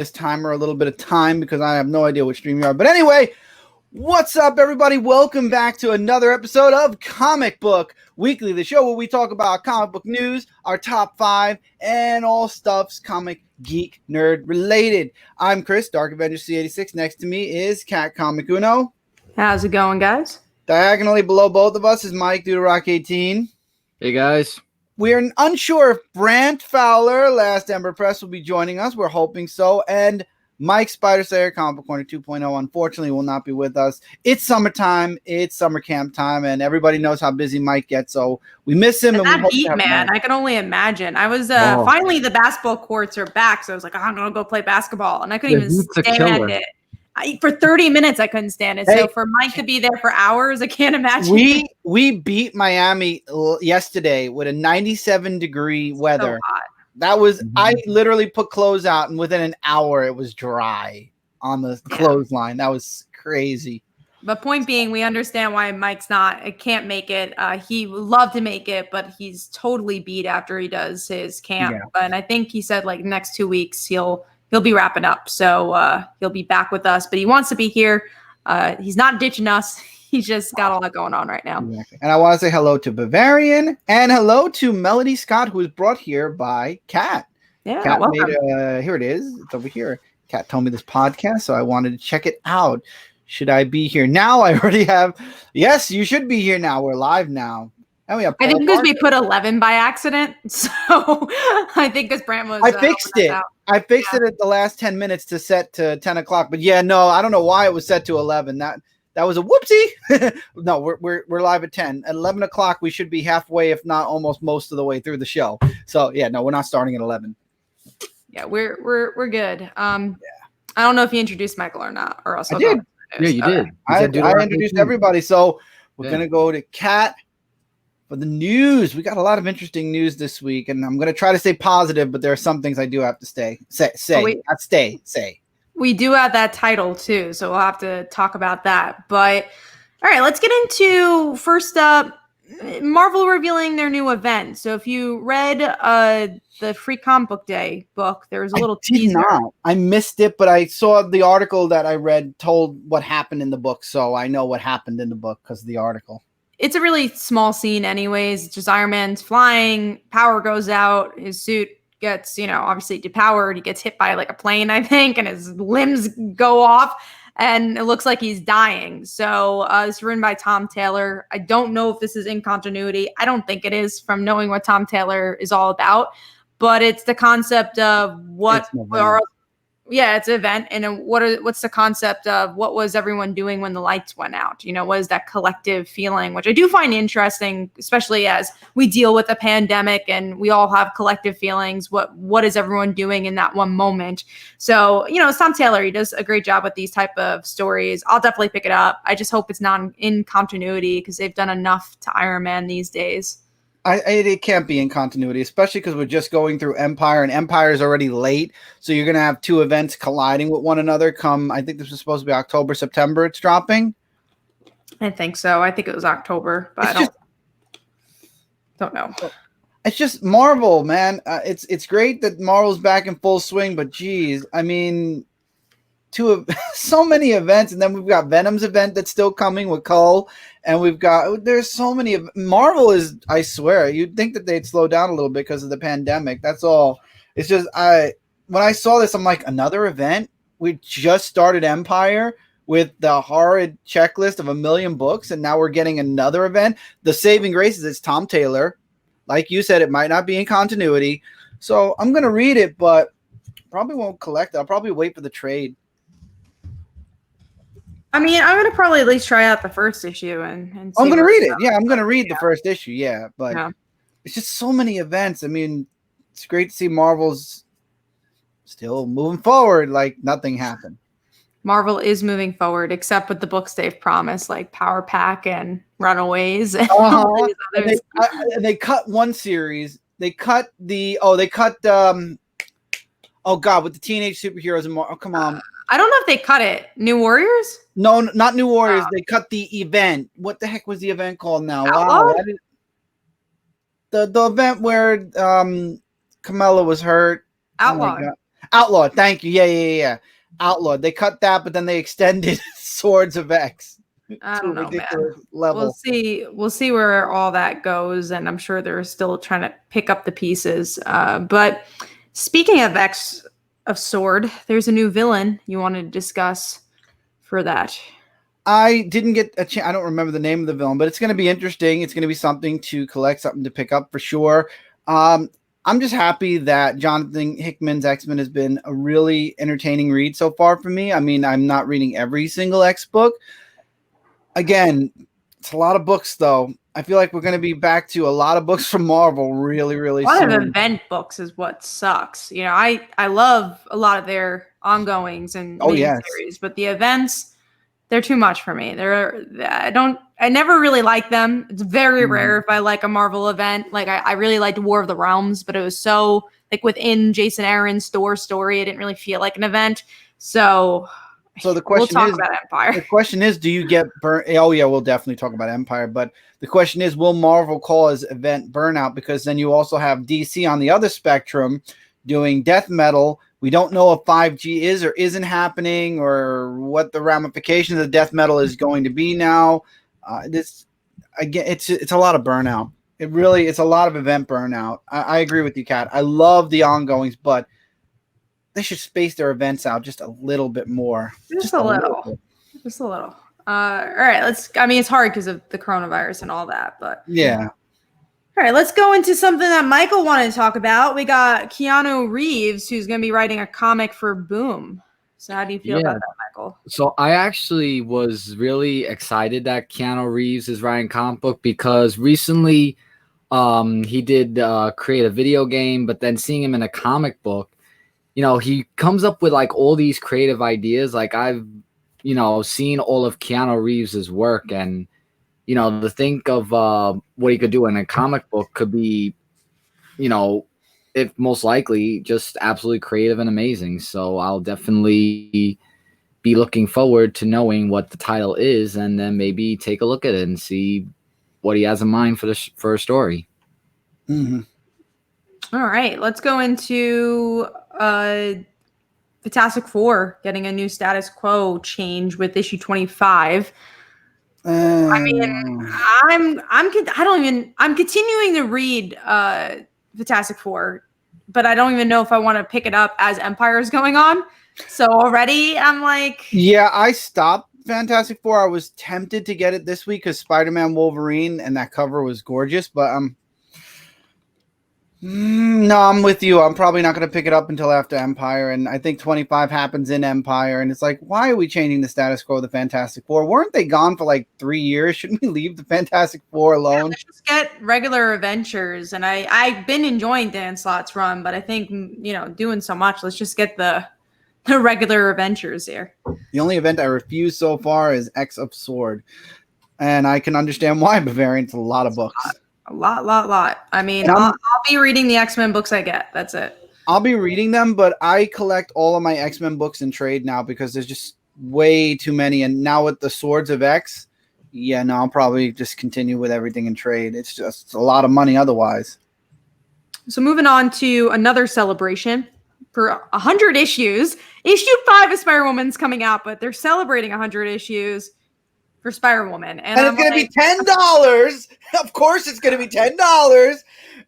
this timer a little bit of time because I have no idea what stream you are. But anyway, what's up, everybody? Welcome back to another episode of Comic Book Weekly, the show where we talk about comic book news, our top 5, and all stuff's comic geek nerd related. I'm Chris, Dark Avenger C86. Next to me is Cat Comic Uno. How's it going, guys? Diagonally below both of us is Mike Duderock 18. Hey, guys. We're unsure if Brant Fowler, Last Ember Press, will be joining us. We're hoping so. And Mike Spider Slayer, Comic Book Corner 2.0, unfortunately will not be with us. It's summertime. It's summer camp time, and everybody knows how busy Mike gets, so we miss him. And that heat, man, I can only imagine. I was finally the basketball courts are back, so I was like, I'm gonna go play basketball, and I couldn't even stand it. For 30 minutes, I couldn't stand it. So for Mike to be there for hours, I can't imagine. We beat Miami yesterday with a 97-degree weather. So hot. That was I literally put clothes out, and within an hour, it was dry on the clothesline. That was crazy. But point being, we understand why Mike's can't make it. He would love to make it, but he's totally beat after he does his camp. Yeah. And I think he said like next 2 weeks he'll be wrapping up. So he'll be back with us, but he wants to be here. He's not ditching us. He's just got a lot going on right now. Exactly. And I want to say hello to Bavarian and hello to Melody Scott, who was brought here by Kat. Yeah, Kat made here it is. It's over here. Kat told me this podcast, so I wanted to check it out. Should I be here now? I already have. Yes, you should be here now. We're live now. And we have I think because we put 11 by accident. So I think because Brant was. I fixed it. I fixed it at the last 10 minutes to set to 10 o'clock. But yeah, no, I don't know why it was set to 11. That was a whoopsie. No, we're live at 10. At 11 o'clock, we should be halfway, if not almost most of the way through the show. So yeah, no, we're not starting at 11. Yeah, we're good. I don't know if you introduced Michael or not, or else I did. Yeah, you did. I introduced everybody. So we're gonna go to Kat for the news. We got a lot of interesting news this week, and I'm gonna try to stay positive, but there are some things I do have to say. We do have that title too, so we'll have to talk about that. But all right, let's get into first up, Marvel revealing their new event. So if you read the Free Comic Book Day book, there was a little teaser. I missed it, but I saw the article that I read told what happened in the book, so I know what happened in the book because of the article. It's a really small scene anyways. It's just Iron Man's flying, power goes out, his suit gets, obviously depowered. He gets hit by like a plane, I think, and his limbs go off and it looks like he's dying. So it's written by Tom Taylor. I don't know if this is in continuity. I don't think it is from knowing what Tom Taylor is all about, but it's the concept of it's an event. And what's the concept of what was everyone doing when the lights went out? What is that collective feeling, which I do find interesting, especially as we deal with a pandemic and we all have collective feelings. What is everyone doing in that one moment? So, it's Tom Taylor. He does a great job with these type of stories. I'll definitely pick it up. I just hope it's not in continuity because they've done enough to Iron Man these days. It can't be in continuity, especially because we're just going through Empire, and Empire is already late. So you're going to have two events colliding with one another come, I think this was supposed to be October, September it's dropping. I think so. I think it was October, but don't know. It's just Marvel, man. It's great that Marvel's back in full swing, but geez, I mean, so many events, and then we've got Venom's event that's still coming with Cull, and there's so many Marvel is, I swear, you'd think that they'd slow down a little bit because of the pandemic. That's all. It's just when I saw this, I'm like, another event? We just started Empire with the horrid checklist of 1 million books, and now we're getting another event. The saving grace is it's Tom Taylor. Like you said, it might not be in continuity. So I'm gonna read it, but probably won't collect it. I'll probably wait for the trade. I mean, I'm gonna probably at least try out the first issue and I'm gonna read it. Yeah, I'm gonna read the first issue. Yeah, but it's just so many events. I mean, it's great to see Marvel's still moving forward like nothing happened. Marvel is moving forward, except with the books they've promised, like Power Pack and Runaways. And and they cut one series. They cut with the teenage superheroes and more. Oh, come on. I don't know if they cut it. New Warriors? No, not New Warriors. They cut the event. What the heck was the event called now? Outlawed? Wow. The event where Kamala was hurt. Outlawed. Oh Outlawed. Thank you. Yeah. Outlawed. They cut that, but then they extended Swords of X I to a don't know, man. ridiculous level. We'll see where all that goes, and I'm sure they're still trying to pick up the pieces. But speaking of X of Sword, there's a new villain you wanted to discuss for that. I didn't get a chance. I don't remember the name of the villain, but it's going to be interesting. It's going to be something to collect, something to pick up for sure. I'm just happy that Jonathan Hickman's X-Men has been a really entertaining read so far for me. I mean, I'm not reading every single X book. Again, it's a lot of books, though. I feel like we're going to be back to a lot of books from Marvel really, really soon. A lot of event books is what sucks. You know, I love a lot of their ongoings and miniseries, but the events, they're too much for me. I never really like them. It's very rare if I like a Marvel event. Like I really liked War of the Realms, but it was so like within Jason Aaron's story, it didn't really feel like an event. So the question we'll talk about Empire. The question is, do you get burnt? Oh yeah, we'll definitely talk about Empire. But the question is, will Marvel cause event burnout? Because then you also have DC on the other spectrum doing death metal. We don't know if 5G is or isn't happening, or what the ramifications of death metal is going to be now. This again, it's a lot of burnout. It's a lot of event burnout. I agree with you, Kat. I love the ongoings, but they should space their events out just a little bit more. Just a little. All right, it's hard because of the coronavirus and all that, but yeah. All right, let's go into something that Michael wanted to talk about. We got Keanu Reeves, who's going to be writing a comic for Boom. So how do you feel about that, Michael? So I actually was really excited that Keanu Reeves is writing a comic book because recently he did create a video game, but then seeing him in a comic book, you know, he comes up with like all these creative ideas. Like I've, you know, seen all of Keanu Reeves's work, and you know, to think of what he could do in a comic book could be, you know, if most likely just absolutely creative and amazing. So I'll definitely be looking forward to knowing what the title is, and then maybe take a look at it and see what he has in mind for a story. Mm-hmm. All right, let's go into Fantastic Four getting a new status quo change with issue 25. I'm continuing to read Fantastic Four, but I don't even know if I want to pick it up as Empire is going on. So already I'm like, yeah, I stopped Fantastic Four. I was tempted to get it this week because Spider-Man Wolverine and that cover was gorgeous, but no, I'm with you. I'm probably not going to pick it up until after Empire, and I think 25 happens in Empire, and it's like, why are we changing the status quo of the Fantastic Four? Weren't they gone for like 3 years? Shouldn't we leave the Fantastic Four alone? Let's just get regular adventures, and I've been enjoying Dan Slott's run, but I think, you know, doing so much, let's just get the regular adventures here. The only event I refuse so far is X of Sword, and I can understand why, Bavarian. It's a lot of books. A lot. I mean, I'll be reading the X-Men books I get. That's it. I'll be reading them, but I collect all of my X-Men books in trade now because there's just way too many. And now with the Swords of X, yeah, no, I'll probably just continue with everything in trade. It's just a lot of money otherwise. So moving on to another celebration for 100 issues. Issue 5 of Spider-Woman's coming out, but they're celebrating 100 issues for Spider-Woman. And it's going to be $10. Of course it's going to be $10.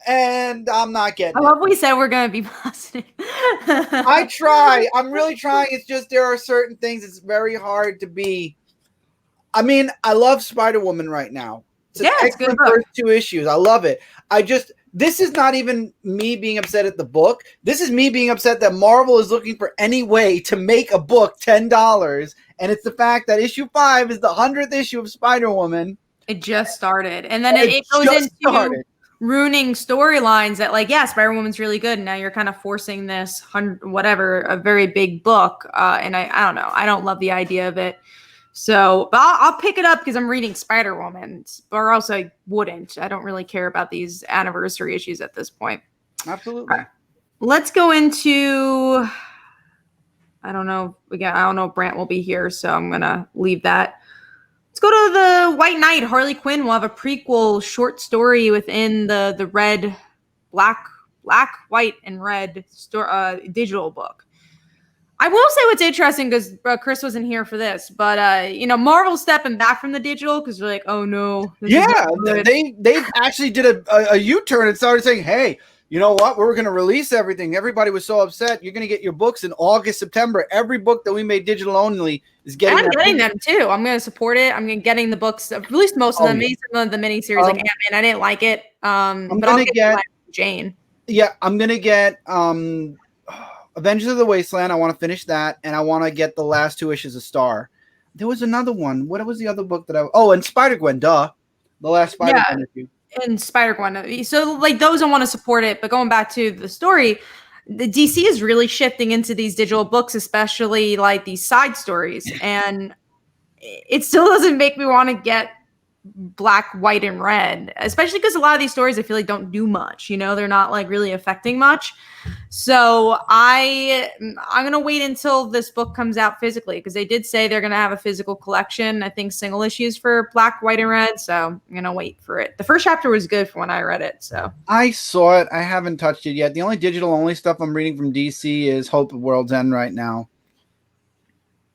And I'm not getting it. I love we said we're going to be positive. I try. I'm really trying. It's just there are certain things it's very hard to be. I mean, I love Spider-Woman right now. It's good. First 2 issues. I love it. This is not even me being upset at the book. This is me being upset that Marvel is looking for any way to make a book $10. And it's the fact that issue 5 is the 100th issue of Spider-Woman. It just started. And then it goes into ruining storylines that, like, yeah, Spider-Woman's really good. And now you're kind of forcing this a very big book. And I don't know. I don't love the idea of it. So, but I'll pick it up because I'm reading Spider-Woman, or else I wouldn't. I don't really care about these anniversary issues at this point. Absolutely. Right. Let's go into, I don't know if Brant will be here, so I'm going to leave that. Let's go to the White Knight. Harley Quinn will have a prequel short story within the Red Black black, white, and red digital book. I will say what's interesting, because Chris wasn't here for this, but you know, Marvel's stepping back from the digital because they're like, oh no. Yeah, they actually did a U-turn and started saying, hey, you know what? We're going to release everything. Everybody was so upset. You're going to get your books in August, September. Every book that we made digital only is getting. And I'm getting them too. I'm going to support it. I'm getting the books, at least most of them. Maybe some of the miniseries like Ant-Man. I didn't like it. But I'll get Jane. Yeah, I'm going to get Avengers of the Wasteland. I want to finish that, and I want to get the last 2 issues of Star. There was another one. What was the other book that and Spider-Gwen, duh. The last Spider-Gwen issue. And Spider-Gwen. So like those I want to support it, but going back to the story, the DC is really shifting into these digital books, especially like these side stories, and it still doesn't make me want to get black, white, and red, especially because a lot of these stories I feel like don't do much, you know, they're not like really affecting much. So I'm gonna wait until this book comes out physically, because they did say they're gonna have a physical collection, I think single issues for black, white, and red. So I'm gonna wait for it. The first chapter was good for when I read it. So I saw it. I haven't touched it yet. The only digital only stuff I'm reading from DC is Hope of World's End right now.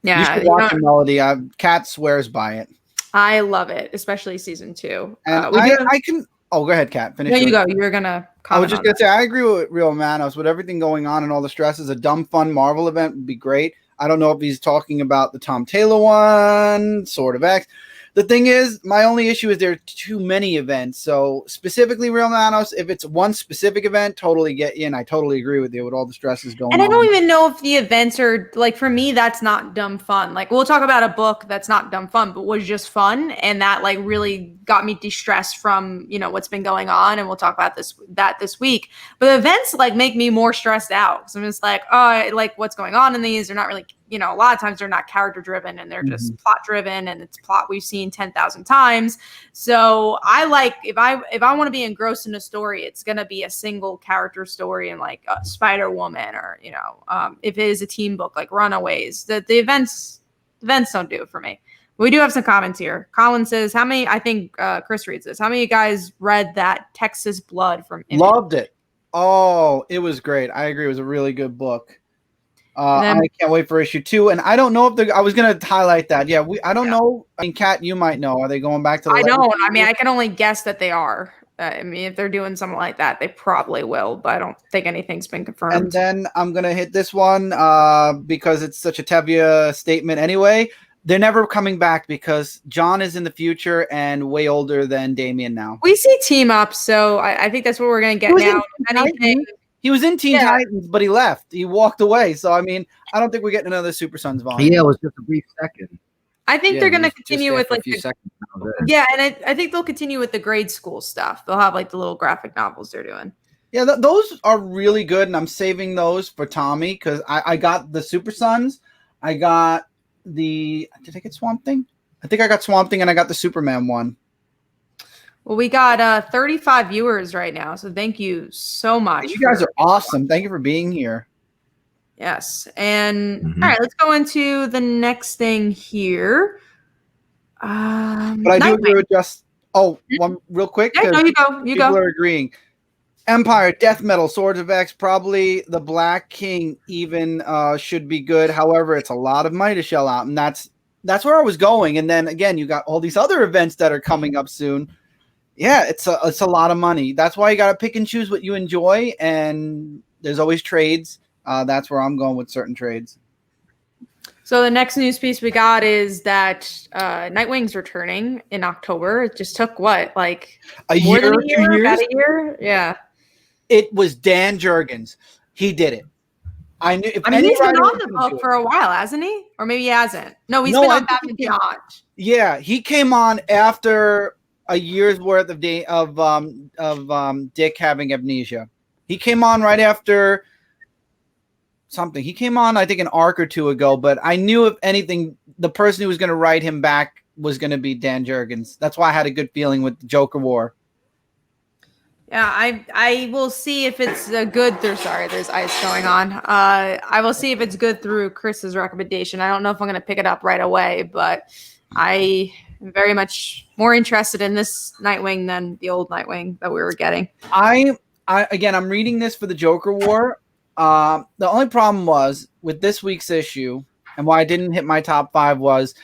Yeah, you should watch the Melody. Kat swears by it. I love it, especially season 2. And I can. Oh, go ahead, Kat. Finish. There you go. You were gonna comment. I was just gonna say I agree with Real Manos. With everything going on and all the stresses, a dumb, fun Marvel event would be great. I don't know if he's talking about the Tom Taylor one, Sword of X. The thing is, my only issue is there are too many events. So specifically, Real Manos, if it's one specific event, totally get you. And I totally agree with you with all the stresses going on. And I don't even know if the events are, like, for me, that's not dumb fun. Like, we'll talk about a book that's not dumb fun, but was just fun. And that, like, really got me de-stressed from, you know, what's been going on. And we'll talk about this week. But events, like, make me more stressed out. So I'm just like, oh, like, what's going on in these? They're not really, you know, a lot of times they're not character driven and they're just plot driven, and it's plot we've seen 10,000 times. So I like, if I want to be engrossed in a story, it's going to be a single character story, and like Spider-Woman, or, you know, if it is a team book like Runaways. The events don't do it for me. We do have some comments here. Colin says, how many, I think Chris reads this, how many of you guys read that Texas Blood from Image? Loved it. Oh, it was great. I agree. It was a really good book. I can't wait for issue 2, and I don't know if I was going to highlight that. Yeah, I don't know. I mean, Kat, you might know. Are they going back to? I don't. I mean, I can only guess that they are. I mean, if they're doing something like that, they probably will, but I don't think anything's been confirmed. And then I'm going to hit this one because it's such a Tevye statement anyway. They're never coming back because John is in the future and way older than Damian now. We see team up, so I think that's what we're going to get now. Anything. He was in Teen Titans, but he left. He walked away. So, I mean, I don't think we're getting another Super Sons volume. Yeah, it was just a brief second. I think they're going to continue with like a few seconds. and I think they'll continue with the grade school stuff. They'll have like the little graphic novels they're doing. Yeah, those are really good, and I'm saving those for Tommy because I got the Super Sons. I got did I get Swamp Thing? I think I got Swamp Thing, and I got the Superman one. Well, we got 35 viewers right now, so thank you so much. You guys are awesome. Thank you for being here. Yes, and all right, let's go into the next thing here. But I do agree with just one real quick. Yeah, no, you go. People are agreeing. Empire, Death Metal, Swords of X, probably the Black King even should be good. However, it's a lot of money to shell out, and that's where I was going. And then again, you got all these other events that are coming up soon. Yeah, it's a lot of money. That's why you got to pick and choose what you enjoy, and there's always trades. That's where I'm going with certain trades. So the next news piece we got is that Nightwing's returning in October. It just took what, like a more year, than a year, 2 years? about a year? Yeah. It was Dan Jurgens. He did it. I knew. I mean, he's been on the book for a while, hasn't he? Or maybe he hasn't. No, he's been on Batman Beyond. Yeah, he came on after a year's worth of Dick having amnesia. He came on right after something. He came on, I think, an arc or two ago, but I knew, if anything, the person who was going to write him back was going to be Dan Jurgens. That's why I had a good feeling with the Joker War. Yeah, I will see if it's good through. Sorry, there's ice going on. I will see if it's good through Chris's recommendation. I don't know if I'm going to pick it up right away, but I am very much more interested in this Nightwing than the old Nightwing that we were getting. I'm reading this for the Joker War. The only problem was with this week's issue, and why I didn't hit my top 5 was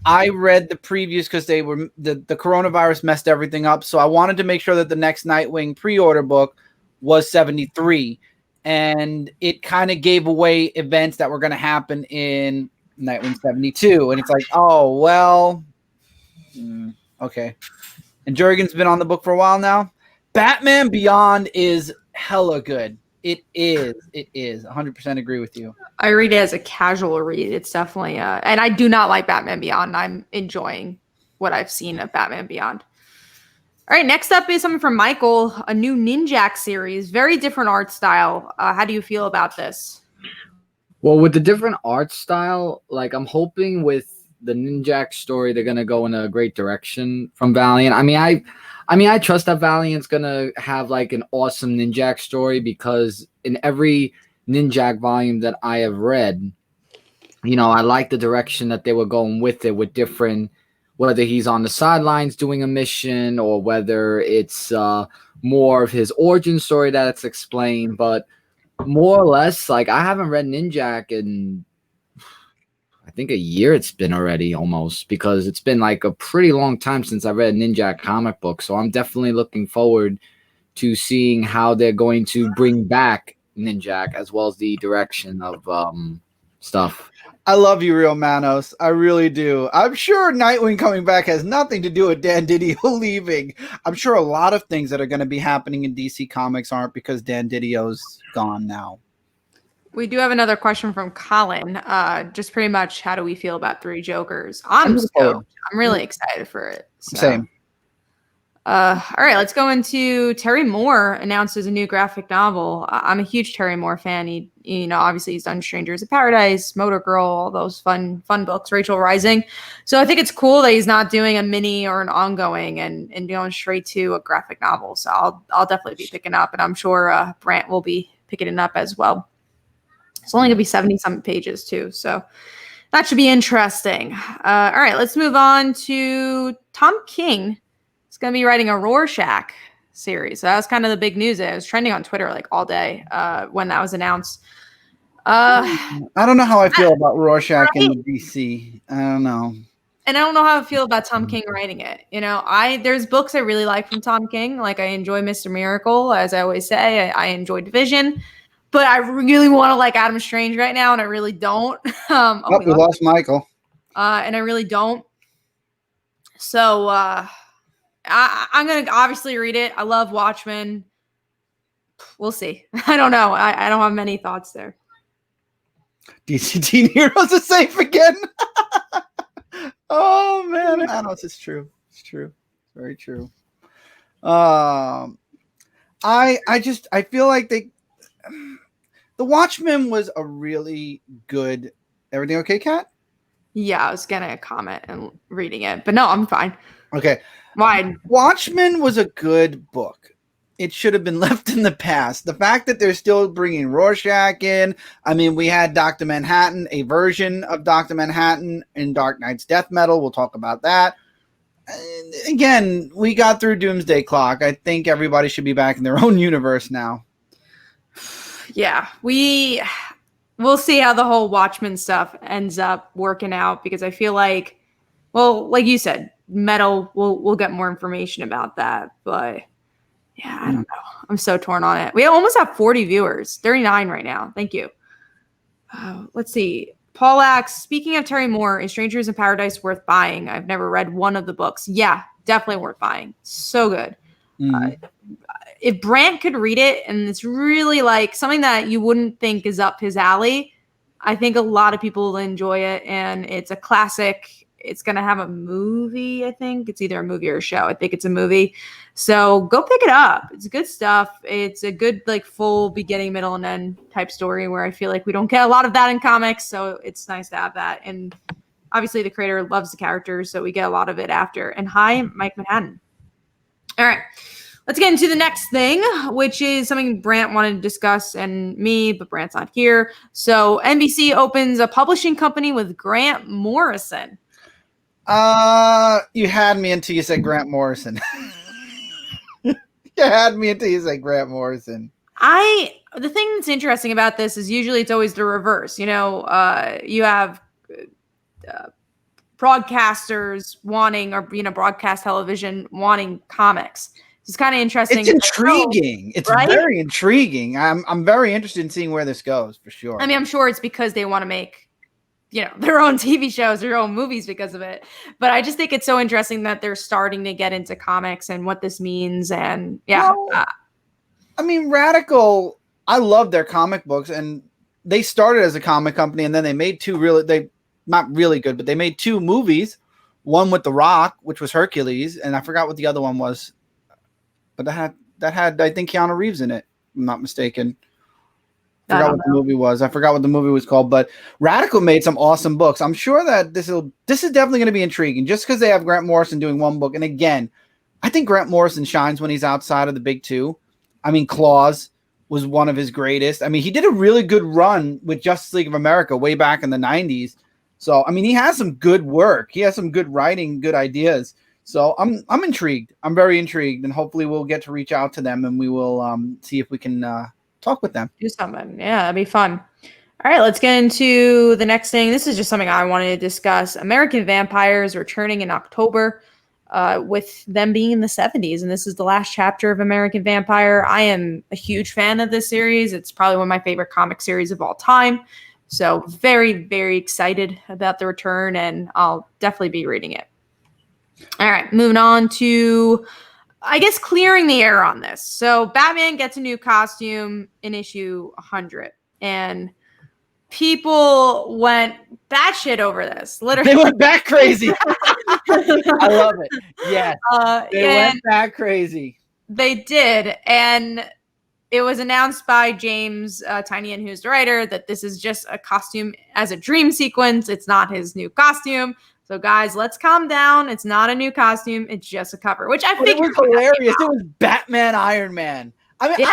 I read the previews because they were the coronavirus messed everything up. So I wanted to make sure that the next Nightwing pre-order book was 73, and it kind of gave away events that were going to happen in Nightwing 72, and it's like, oh well, okay. And Jurgen's been on the book for a while now. Batman Beyond is hella good. It is. 100% agree with you. I read it as a casual read. It's definitely and I do not like Batman Beyond. I'm enjoying what I've seen of Batman Beyond. All right, next up is something from Michael, a new Ninjak series, very different art style. How do you feel about this? Well, with the different art style, like I'm hoping with the Ninjak story, they're gonna go in a great direction from Valiant. I mean, I trust that Valiant's gonna have like an awesome Ninjak story because in every Ninjak volume that I have read, you know, I like the direction that they were going with it, with different, whether he's on the sidelines doing a mission or whether it's more of his origin story that's explained. But more or less, like I haven't read Ninjak in I think a year it's been already almost, because it's been like a pretty long time since I read a Ninjak comic book. So I'm definitely looking forward to seeing how they're going to bring back Ninjak as well as the direction of stuff. I love you, Real Manos. I really do. I'm sure Nightwing coming back has nothing to do with Dan Didio leaving. I'm sure a lot of things that are going to be happening in DC Comics aren't because Dan Didio's gone now. We do have another question from Colin. Just pretty much, how do we feel about Three Jokers? I'm stoked. I'm really excited for it. So. Same. All right, let's go into Terry Moore announces a new graphic novel. I'm a huge Terry Moore fan. He, you know, obviously he's done Strangers in Paradise, Motor Girl, all those fun books, Rachel Rising. So I think it's cool that he's not doing a mini or an ongoing and going straight to a graphic novel. So I'll definitely be picking up, and I'm sure Brant will be picking it up as well. It's only going to be 70-something pages too, so that should be interesting. All right, let's move on to Tom King. He's going to be writing a Rorschach series. So that was kind of the big news. It was trending on Twitter like all day when that was announced. I don't know how I feel about Rorschach in DC. I don't know. And I don't know how I feel about Tom King writing it. You know, there's books I really like from Tom King. Like I enjoy Mr. Miracle, as I always say. I enjoy Division. But I really want to like Adam Strange right now, and I really don't. We lost Michael. And I really don't. So I'm going to obviously read it. I love Watchmen. We'll see. I don't know. I don't have many thoughts there. DC Teen Heroes is safe again. Oh, man. Manos, it's true. It's true. It's very true. I feel like the Watchmen was a really good. Everything okay, Kat? Yeah, I was gonna comment and reading it, but no, I'm fine. Okay. Why? Watchmen was a good book. It should have been left in the past. The fact that they're still bringing Rorschach in. I mean, we had Dr. Manhattan, a version of Dr. Manhattan in Dark Knight's Death Metal. We'll talk about that. And again, we got through Doomsday Clock. I think everybody should be back in their own universe now. Yeah, we'll see how the whole Watchmen stuff ends up working out, because I feel like, well, like you said, Metal, we'll get more information about that. But yeah, I don't know. I'm so torn on it. We almost have 40 viewers, 39 right now. Thank you. Let's see. Paul asks, speaking of Terry Moore, is Strangers in Paradise worth buying? I've never read one of the books. Yeah, definitely worth buying. So good. If Brant could read it, and it's really like something that you wouldn't think is up his alley, I think a lot of people will enjoy it. And it's a classic. It's going to have a movie, I think. It's either a movie or a show. I think it's a movie. So go pick it up. It's good stuff. It's a good, like, full beginning, middle, and end type story where I feel like we don't get a lot of that in comics. So it's nice to have that. And obviously the creator loves the characters, so we get a lot of it after. And hi, Mike Manhattan. All right. Let's get into the next thing, which is something Brant wanted to discuss and me, but Brant's not here. So NBC opens a publishing company with Grant Morrison. You had me until you said Grant Morrison. You had me until you said Grant Morrison. The thing that's interesting about this is usually it's always the reverse. You have broadcasters wanting, or broadcast television wanting comics. It's kind of interesting. It's intriguing. It's right? very intriguing. I'm very interested in seeing where this goes for sure. I mean, I'm sure it's because they want to make, their own TV shows, their own movies because of it. But I just think it's so interesting that they're starting to get into comics and what this means. And I mean, Radical, I love their comic books, and they started as a comic company, and then they made not really good, but they made 2 movies, one with The Rock, which was Hercules, and I forgot what the other one was, but that had I think Keanu Reeves in it, if I'm not mistaken. I forgot what the movie was. I forgot what the movie was called, but Radical made some awesome books. I'm sure that this is definitely going to be intriguing, just because they have Grant Morrison doing one book. And again, I think Grant Morrison shines when he's outside of the big 2. I mean, Claws was one of his greatest. I mean, he did a really good run with Justice League of America way back in the 90s. So, I mean, he has some good work. He has some good writing, good ideas. So I'm intrigued. I'm very intrigued, and hopefully we'll get to reach out to them, and we will see if we can talk with them. Do something. Yeah, that'd be fun. All right, let's get into the next thing. This is just something I wanted to discuss. American Vampires returning in October, with them being in the 70s, and this is the last chapter of American Vampire. I am a huge fan of this series. It's probably one of my favorite comic series of all time. So very, very excited about the return, and I'll definitely be reading it. All right, moving on to, I guess, clearing the air on this. So Batman gets a new costume in issue 100, and people went batshit over this. Literally, they went bat crazy. I love it. Yeah, they went bat crazy. They did, and it was announced by James Tynion, who's the writer, that this is just a costume as a dream sequence. It's not his new costume. So, guys, let's calm down. It's not a new costume. It's just a cover, which I figured was hilarious. It was Batman, Iron Man. I mean,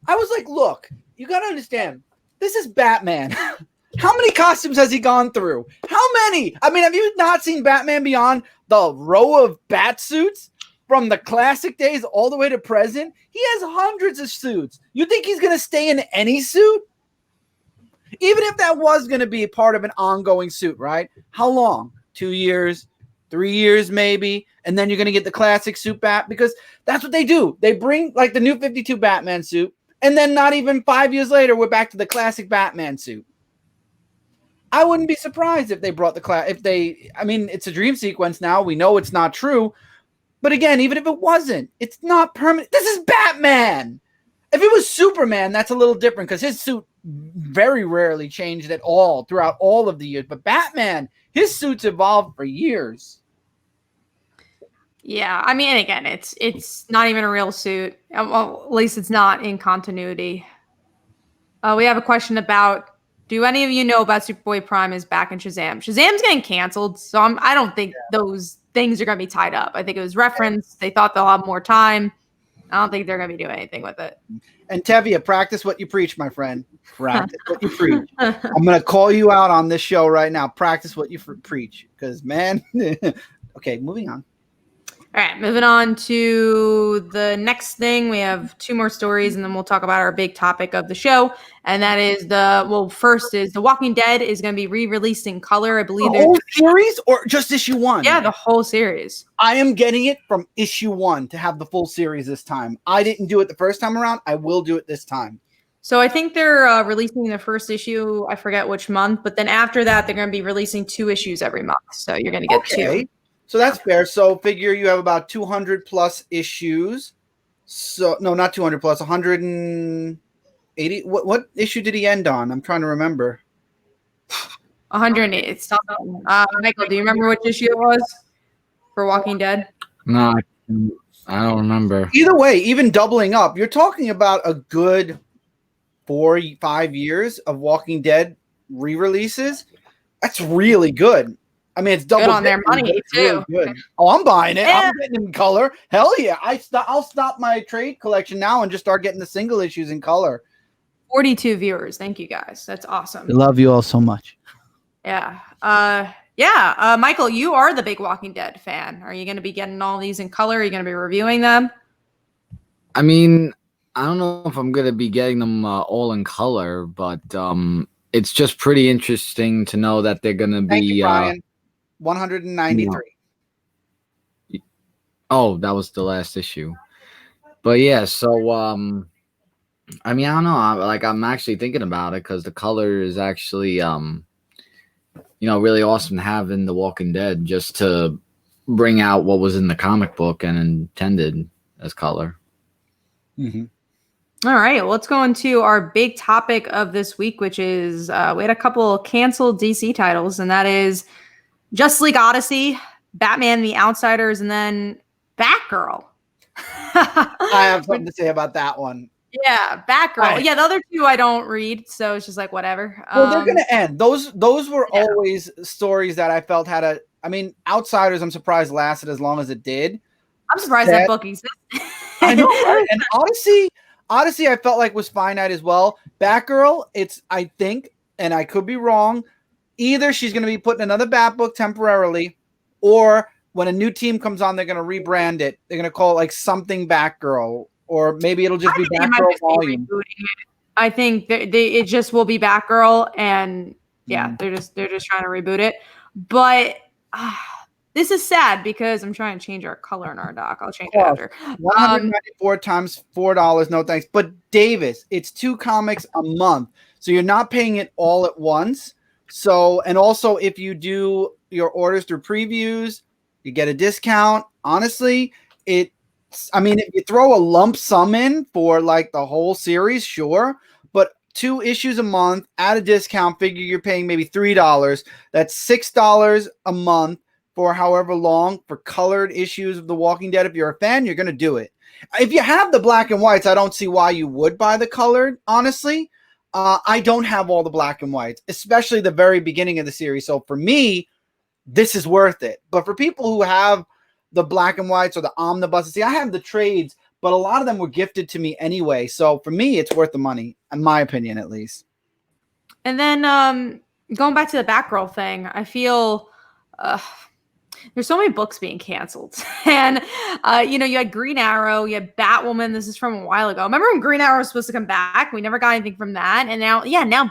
I was like, look, you got to understand, this is Batman. How many costumes has he gone through? How many? I mean, have you not seen Batman Beyond? The row of bat suits from the classic days all the way to present? He has hundreds of suits. You think he's going to stay in any suit? Even if that was going to be part of an ongoing suit, right? How long? 2 years, 3 years maybe, and then you're going to get the classic suit back, because that's what they do. They bring like the new 52 Batman suit, and then not even 5 years later, we're back to the classic Batman suit. I wouldn't be surprised if they brought I mean, it's a dream sequence now. We know it's not true. But again, even if it wasn't, it's not permanent. This is Batman. If it was Superman, that's a little different, because his suit very rarely changed at all throughout all of the years. But Batman, his suits evolved for years. Yeah, I mean, again, it's not even a real suit. Well, at least it's not in continuity. We have a question about, do any of you know about Superboy Prime is back in Shazam? Shazam's getting canceled, so I don't think those things are going to be tied up. I think it was referenced. They thought they'll have more time. I don't think they're going to be doing anything with it. And Tevia, practice what you preach, my friend. Practice what you preach. I'm going to call you out on this show right now. Practice what you preach, because, man. Okay, moving on. All right, moving on to the next thing. We have 2 more stories, and then we'll talk about our big topic of the show. And that is first is The Walking Dead is going to be re-released in color. I believe the whole series or just issue 1? Yeah, the whole series. I am getting it from issue 1 to have the full series this time. I didn't do it the first time around. I will do it this time. So I think they're releasing the first issue. I forget which month, but then after that, they're going to be releasing 2 issues every month. So you're going to get 2. So that's fair. So figure you have about 200 plus issues. So no, not 200 plus, 180. What issue did he end on? I'm trying to remember. 108. It's something. Michael, do you remember which issue it was for Walking Dead? No, I don't remember. Either way, even doubling up, you're talking about a good 4-5 years of Walking Dead re-releases. That's really good. I mean, it's double on their money too. Really good. Oh, I'm buying it. I'm getting it in color. Hell yeah! I'll stop my trade collection now and just start getting the single issues in color. 42 viewers. Thank you guys. That's awesome. I love you all so much. Yeah. Michael, you are the big Walking Dead fan. Are you going to be getting all these in color? Are you going to be reviewing them? I mean, I don't know if I'm gonna be getting them all in color, but it's just pretty interesting to know that they're gonna Thank you, be. Brian. You know, 193. oh, that was the last issue. But yeah, so I mean, I don't know. I'm actually thinking about it because the color is actually really awesome to have in The Walking Dead, just to bring out what was in the comic book and intended as color. Mm-hmm. All right, well, let's go into our big topic of this week, which is we had a couple canceled DC titles, and that is Justice League Odyssey, Batman the Outsiders, and then Batgirl. I have something to say about that one. Yeah, Batgirl. Yeah, the other two I don't read, so it's just like whatever. Well, they're gonna end. Those were Yeah. always stories that I felt had a. I mean, Outsiders. I'm surprised lasted as long as it did. I'm surprised that book exists. I know, right? And Odyssey, I felt like was finite as well. Batgirl, I think, and I could be wrong. Either she's going to be put in another Bat book temporarily, or when a new team comes on, they're going to rebrand it. They're going to call it like something Batgirl, or maybe it'll just be Batgirl volume. I think it just will be Batgirl, and yeah, they're just trying to reboot it. But this is sad because I'm trying to change our color in our doc. I'll change it after. 194 times $4. No thanks. But Davis, it's 2 comics a month, so you're not paying it all at once. So, and also if you do your orders through previews, you get a discount. Honestly, if you throw a lump sum in for like the whole series, sure, but 2 issues a month at a discount, figure you're paying maybe $3. That's $6 a month for however long for colored issues of The Walking Dead. If you're a fan, you're going to do it. If you have the black and whites, I don't see why you would buy the colored, honestly. I don't have all the black and whites, especially the very beginning of the series. So for me, this is worth it. But for people who have the black and whites or the omnibuses, see, I have the trades, but a lot of them were gifted to me anyway. So for me, it's worth the money, in my opinion, at least. And then going back to the Batgirl thing, I feel there's so many books being canceled. And, you had Green Arrow, you had Batwoman. This is from a while ago. Remember when Green Arrow was supposed to come back? We never got anything from that. And now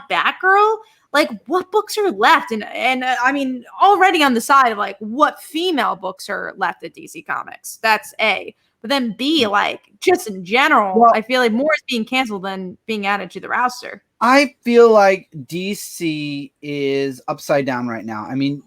Batgirl? Like, what books are left? And I mean, already on the side of, like, what female books are left at DC Comics? That's A. But then B, like, just in general, I feel like more is being canceled than being added to the roster. I feel like DC is upside down right now. I mean,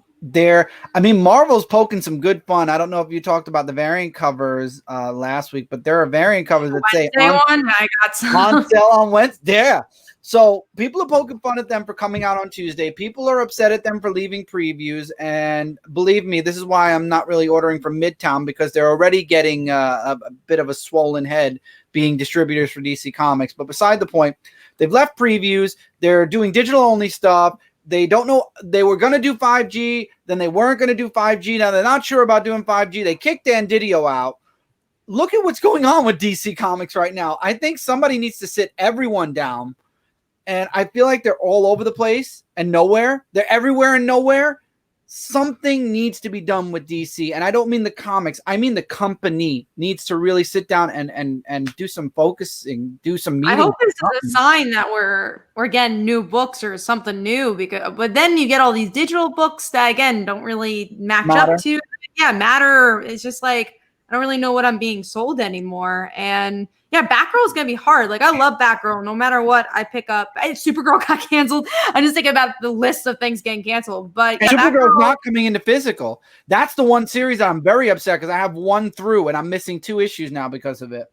Marvel's poking some good fun. I don't know if you talked about the variant covers last week, but there are variant covers that say I got some on sale on Wednesday. Yeah. So people are poking fun at them for coming out on Tuesday. People are upset at them for leaving previews. And believe me, this is why I'm not really ordering from Midtown, because they're already getting a bit of a swollen head being distributors for DC Comics. But beside the point, they've left previews. They're doing digital only stuff. They don't know. They were going to do 5G. Then they weren't going to do 5G. Now they're not sure about doing 5G. They kicked Dan Didio out. Look at what's going on with DC Comics right now. I think somebody needs to sit everyone down. And I feel like they're all over the place and nowhere. They're everywhere and nowhere. Something needs to be done with DC. And I don't mean the comics. I mean the company needs to really sit down and do some focusing, do some meetings. I hope this is a sign that we're getting new books or something new. But then you get all these digital books that, again, don't really match up to. Yeah, matter. It's just like, I don't really know what I'm being sold anymore. And yeah, Batgirl is going to be hard. Like, I love Batgirl. No matter what I pick up. Supergirl got canceled. I just think about the list of things getting canceled. But yeah, Supergirl's not coming into physical. That's the one series I'm very upset because I have 1 through and I'm missing 2 issues now because of it.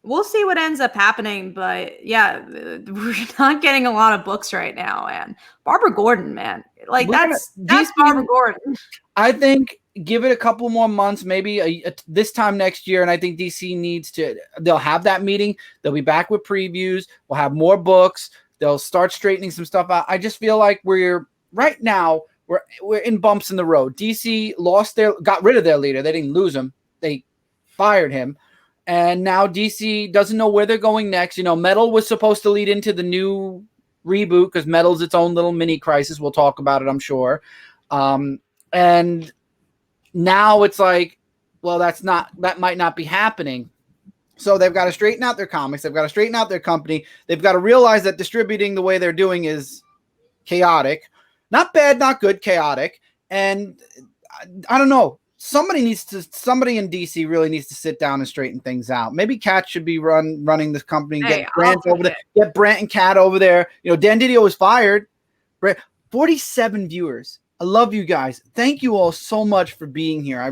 We'll see what ends up happening. But yeah, we're not getting a lot of books right now. And Barbara Gordon, man. Like, that's Barbara Gordon. I think give it a couple more months, maybe this time next year. And I think DC they'll have that meeting. They'll be back with previews. We'll have more books. They'll start straightening some stuff out. I just feel like we're in bumps in the road. DC got rid of their leader. They didn't lose him. They fired him. And now DC doesn't know where they're going next. Metal was supposed to lead into the new reboot because Metal's its own little mini crisis. We'll talk about it, I'm sure. And now it's like, well, that might not be happening. So they've got to straighten out their comics. They've got to straighten out their company. They've got to realize that distributing the way they're doing is chaotic. Not bad, not good, chaotic. And I don't know. Somebody in DC really needs to sit down and straighten things out. Maybe Cat should be running this company. Hey, Get Brant over there. Get Brant and Cat over there. Dan Didio was fired. 47 viewers. I love you guys. Thank you all so much for being here.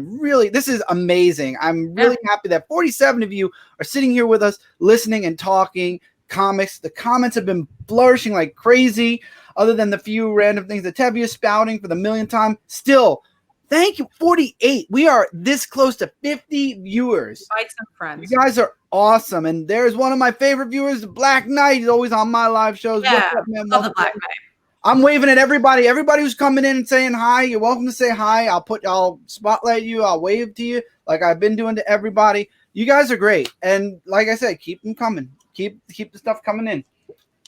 This is amazing. I'm really happy that 47 of you are sitting here with us, listening and talking comics. The comments have been flourishing like crazy, other than the few random things that Tevye is spouting for the millionth time. Still, thank you. 48. We are this close to 50 viewers. Invite some friends. You guys are awesome. And there's one of my favorite viewers, Black Knight. He's always on my live shows. Yeah, love the Black Knight. I'm waving at everybody. Everybody who's coming in and saying hi, you're welcome to say hi. I'll spotlight you. I'll wave to you like I've been doing to everybody. You guys are great. And like I said, keep them coming. Keep the stuff coming in.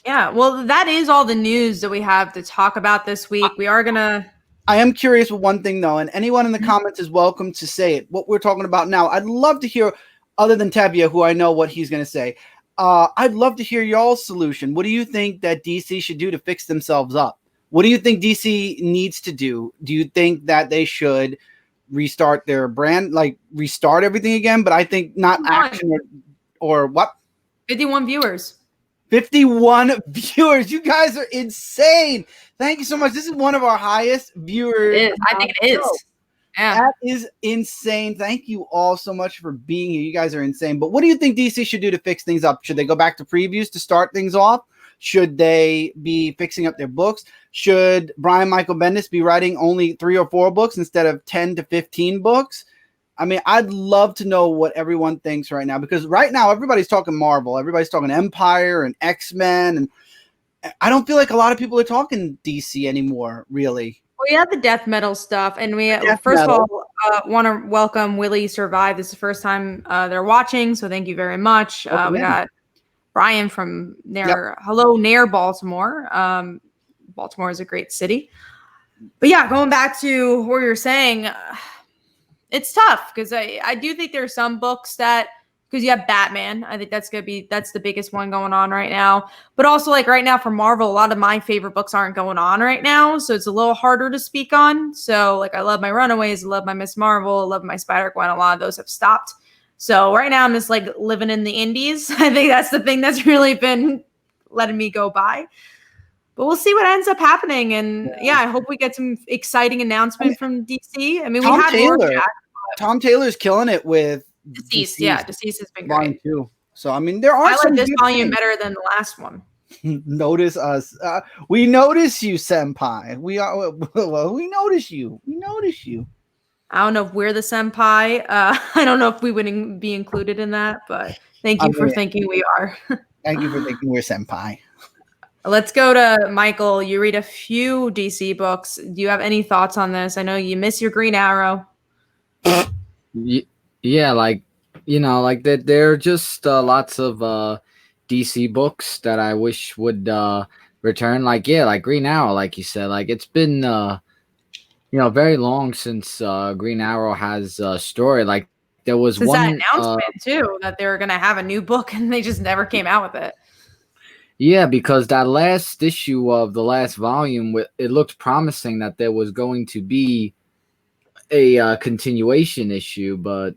Yeah, well, that is all the news that we have to talk about this week. I am curious with one thing, though, and anyone in the comments is welcome to say it. What we're talking about now, I'd love to hear, other than Tevye, who I know what he's going to say, I'd love to hear y'all's solution. What do you think that DC should do to fix themselves up? What do you think DC needs to do? Do you think that they should restart their brand, like restart everything again? But I think not action or what? 51 viewers. 51 viewers. You guys are insane. Thank you so much. This is one of our highest viewers. It is. I think it is. Yeah. That is insane. Thank you all so much for being here. You guys are insane. But what do you think DC should do to fix things up? Should they go back to previews to start things off? Should they be fixing up their books? Should Brian Michael Bendis be writing only 3 or 4 books instead of 10 to 15 books? I mean, I'd love to know what everyone thinks right now, because right now everybody's talking Marvel. Everybody's talking Empire and X-Men. And I don't feel like a lot of people are talking DC anymore, really. We have the death metal stuff, and first of all want to welcome Willie Survive. This is the first time they're watching, so thank you very much. We got Brian from Hello, Nair, Baltimore. Baltimore is a great city. But yeah, going back to what you're saying, it's tough because I do think there are some books that, because you have Batman, I think that's the biggest one going on right now. But also, like right now for Marvel, a lot of my favorite books aren't going on right now, so it's a little harder to speak on. So like I love my Runaways, I love my Miss Marvel, I love my Spider-Gwen. A lot of those have stopped. So right now I'm just like living in the indies. I think that's the thing that's really been letting me go by. But we'll see what ends up happening. And yeah, I hope we get some exciting announcement from DC. I mean, we had Taylor. Tom Taylor's killing it with Deceased. Yeah, Deceased has been great too. So I mean, there are. I like this volume better than the last one. Notice us. We notice you, Senpai. We notice you. We notice you. I don't know if we're the Senpai. I don't know if we would be included in that, but thank you for thinking we are. Thank you for thinking we're Senpai. Let's go to Michael. You read a few DC books. Do you have any thoughts on this? I know you miss your Green Arrow. Yeah, like there are just lots of DC books that I wish would return. Like Green Arrow, like you said, like it's been very long since Green Arrow has a story. Like there was one that announcement too that they were gonna have a new book and they just never came out with it. Yeah, because that last issue of the last volume, it looked promising that there was going to be a continuation issue, but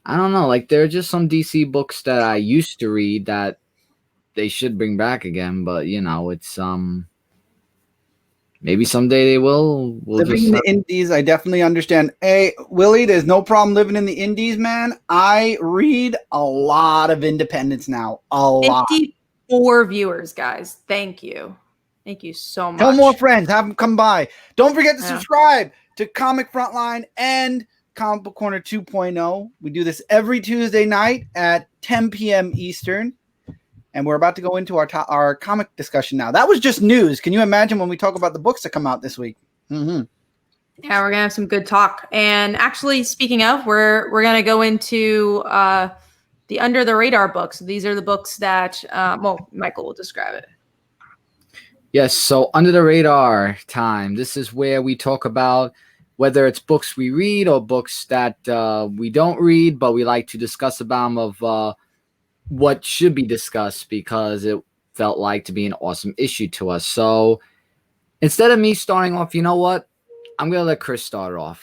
I don't know. Like there are just some DC books that I used to read that they should bring back again, but it's maybe someday they will. Living in the Indies, I definitely understand. Hey, Willie, there's no problem living in the Indies, man. I read a lot of independents now. A lot. 54 viewers, guys. Thank you. Thank you so much. Tell more friends. Have them come by. Don't forget to subscribe to Comic Frontline and Comic Book Corner 2.0. We do this every Tuesday night at 10 p.m. Eastern. And we're about to go into our comic discussion now. That was just news. Can you imagine when we talk about the books that come out this week? Mm-hmm. Yeah, we're going to have some good talk. And actually, speaking of, we're going to go into the Under the Radar books. These are the books that, Michael will describe it. Yes, so Under the Radar time. This is where we talk about whether it's books we read or books that we don't read, but we like to discuss about them of what should be discussed because it felt like to be an awesome issue to us. So instead of me starting off, you know what? I'm going to let Chris start off.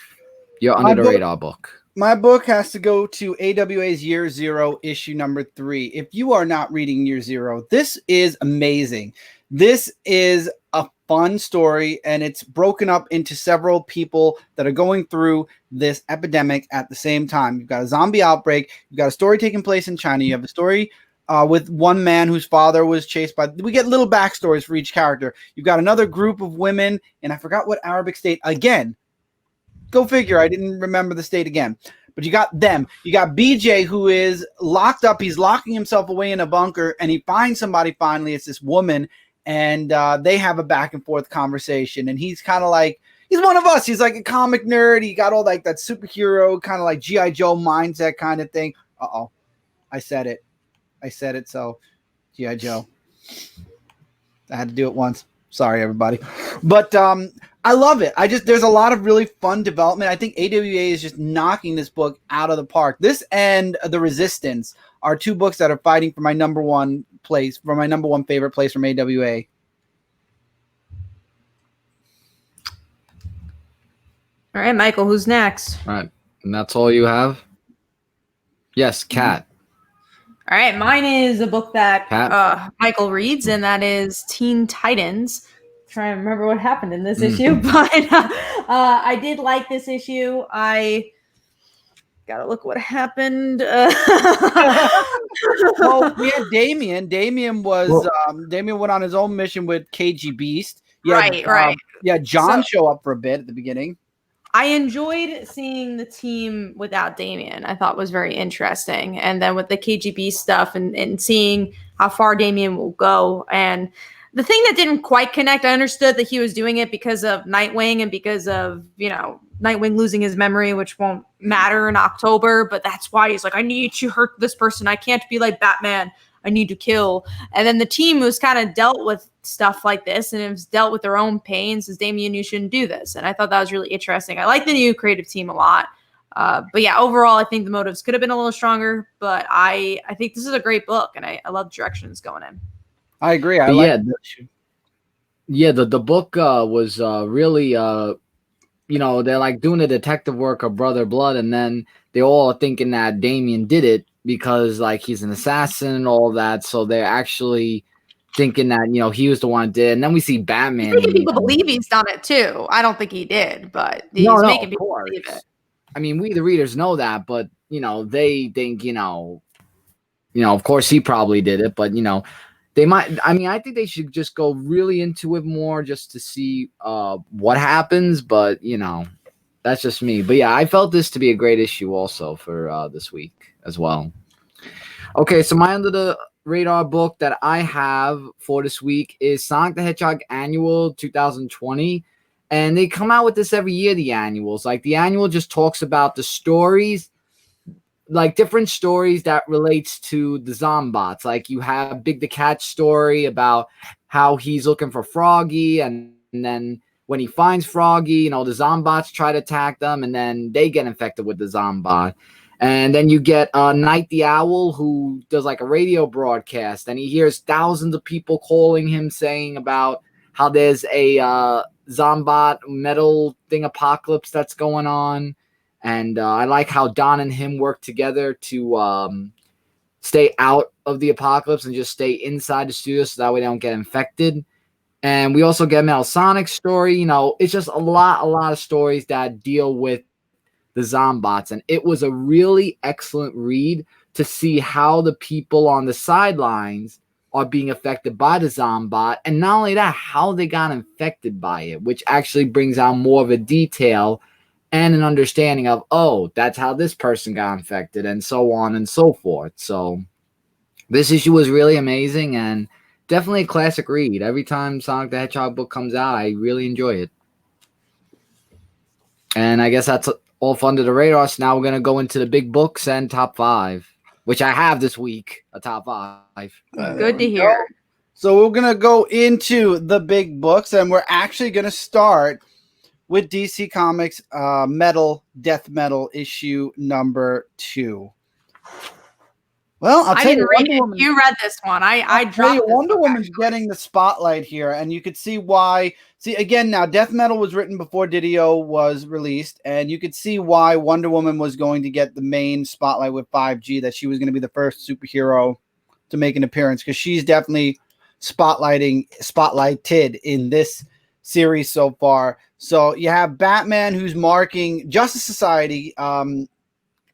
Your Under the Radar book. My book has to go to AWA's Year Zero, issue number 3. If you are not reading Year Zero, this is amazing. This is a fun story, and it's broken up into several people that are going through this epidemic at the same time. You've got a zombie outbreak. You've got a story taking place in China. You have a story with one man whose father was chased by. We get little backstories for each character. You've got another group of women, and I forgot what Arabic state again. Go figure. I didn't remember the state again. But you got them. You got BJ, who is locked up. He's locking himself away in a bunker, and he finds somebody finally. It's this woman, and they have a back and forth conversation. And he's kind of like, he's one of us. He's like a comic nerd. He got all like that superhero kind of like G.I. Joe mindset kind of thing. Uh-oh. I said it. So G.I. Joe. I had to do it once. Sorry, everybody. But I love it. There's a lot of really fun development. I think AWA is just knocking this book out of the park. This and The Resistance are two books that are fighting for my number one place, for my number one favorite place from AWA. All right, Michael, who's next? All right. And that's all you have? Yes, Kat. All right, mine is a book that Michael reads, and that is Teen Titans. I'm trying to remember what happened in this issue, but I did like this issue. I gotta look what happened. Well, we had Damien. Damien went on his own mission with KG Beast. Right. Yeah, John show up for a bit at the beginning. I enjoyed seeing the team without Damien. I thought was very interesting. And then with the KGB stuff and seeing how far Damien will go. And the thing that didn't quite connect, I understood that he was doing it because of Nightwing and because of, Nightwing losing his memory, which won't matter in October. But that's why he's like, I need to hurt this person. I can't be like Batman. I need to kill. And then the team who's kind of dealt with stuff like this and has dealt with their own pain says, Damien, you shouldn't do this. And I thought that was really interesting. I like the new creative team a lot. But yeah, overall, I think the motives could have been a little stronger, but I think this is a great book and I love the direction it's going in. I agree. The book was really, they're like doing the detective work of Brother Blood, and then they all are thinking that Damien did it because like he's an assassin and all that. So they're actually thinking that, he was the one that did. And then we see Batman. He's making people believe he's done it too. I don't think he did, but he's making people believe it. I mean, we the readers know that, but they think, of course he probably did it, but they might. I mean, I think they should just go really into it more just to see what happens. But that's just me. But yeah, I felt this to be a great issue also for this week as well. Okay, so my Under the Radar book that I have for this week is Sonic the Hedgehog Annual 2020. And they come out with this every year, the annuals. Like the annual just talks about the stories, like different stories that relates to the Zombots. Like you have Big the Cat's story about how he's looking for Froggy, and then when he finds Froggy, the Zombots try to attack them, and then they get infected with the Zombot. And then you get Night the Owl, who does like a radio broadcast, and he hears thousands of people calling him saying about how there's a Zombot metal thing apocalypse that's going on. And I like how Don and him work together to stay out of the apocalypse and just stay inside the studio so that way they don't get infected. And we also get Metal Sonic's story. It's just a lot of stories that deal with the Zombots. And it was a really excellent read to see how the people on the sidelines are being affected by the Zombot. And not only that, how they got infected by it, which actually brings out more of a detail and an understanding of, oh, that's how this person got infected, and so on and so forth. So this issue was really amazing and definitely a classic read. Every time Sonic the Hedgehog book comes out, I really enjoy it. And I guess that's all for Under the Radar. So now we're going to go into the big books and top 5, which I have this week, a top 5. Good to hear. So we're going to go into the big books, and we're actually going to start with DC Comics Death Metal issue number 2. Well, I'll I tell didn't you, read Wonder it. Woman. You read this one. I I'll tell you, dropped this Wonder book, Woman's actually. getting the spotlight here, and you could see why. See, again, now Death Metal was written before Didio was released, and you could see why Wonder Woman was going to get the main spotlight with 5G, that she was going to be the first superhero to make an appearance, because she's definitely spotlighted in this series so far. So you have Batman, who's marking Justice Society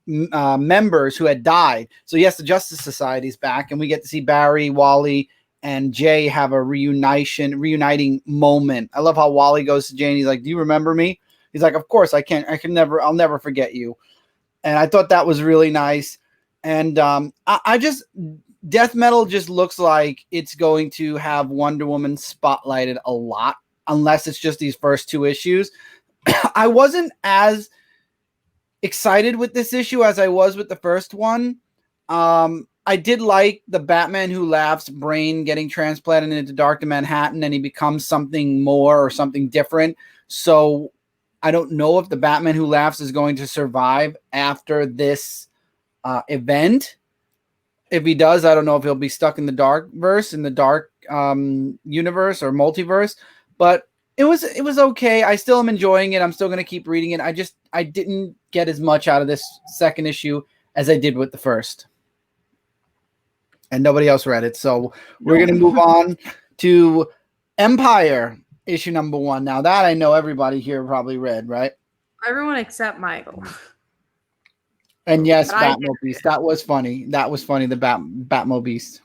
members who had died. So yes, the Justice Society's back, and we get to see Barry, Wally, and Jay have a reuniting moment. I love how Wally goes to Jay and he's like, "Do you remember me?" He's like, "Of course I can. I'll never forget you." And I thought that was really nice. And I just, Death Metal just looks like it's going to have Wonder Woman spotlighted a lot, unless it's just these first 2 issues. I wasn't as excited with this issue as I was with the first one. I did like the Batman Who Laughs brain getting transplanted into Dr. Manhattan, and he becomes something more or something different. So I don't know if the Batman Who Laughs is going to survive after this event. If he does, I don't know if he'll be stuck in the dark universe or multiverse, but it was okay. I still am enjoying it. I'm still going to keep reading it. I didn't get as much out of this second issue as I did with the first. And nobody else read it. So we're going to move on to Empire issue number 1. Now that I know everybody here probably read, right? Everyone except Michael. And yes, Batmo Beast. That was funny. That was funny. The Batmo Beast.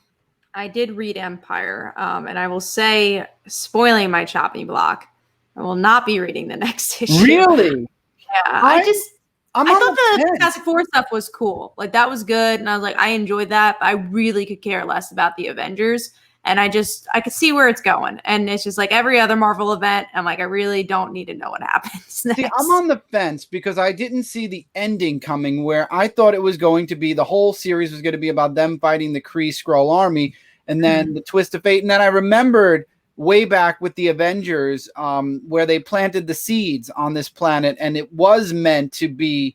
I did read Empire, and I will say, spoiling my chopping block, I will not be reading the next issue. Really? Yeah. I thought the Fantastic Four stuff was cool. Like, that was good, and I was like, I enjoyed that, but I really could care less about the Avengers, and I could see where it's going, and it's just like every other Marvel event, I'm like, I really don't need to know what happens next. See, I'm on the fence because I didn't see the ending coming, where I thought it was going to be, the whole series was going to be about them fighting the Kree Skrull army, and then the twist of fate, and then I remembered way back with the Avengers, where they planted the seeds on this planet, and it was meant to be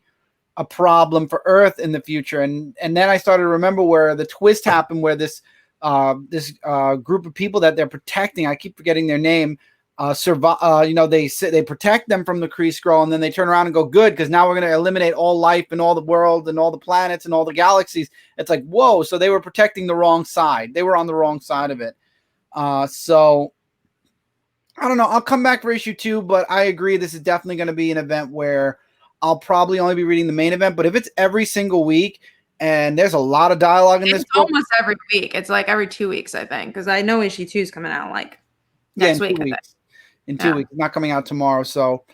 a problem for Earth in the future. And then I started to remember where the twist happened, where this group of people that they're protecting, I keep forgetting their name, they protect them from the Kree Skrull, and then they turn around and go, good, because now we're going to eliminate all life in all the world and all the planets and all the galaxies. It's like, whoa, so they were protecting the wrong side. They were on the wrong side of it. So I don't know. I'll come back for issue 2, but I agree this is definitely going to be an event where I'll probably only be reading the main event. But if it's every single week and there's a lot of dialogue in this book, almost every week. It's like every 2 weeks, I think, because I know issue 2 is coming out like next week. In 2 weeks, not coming out tomorrow. So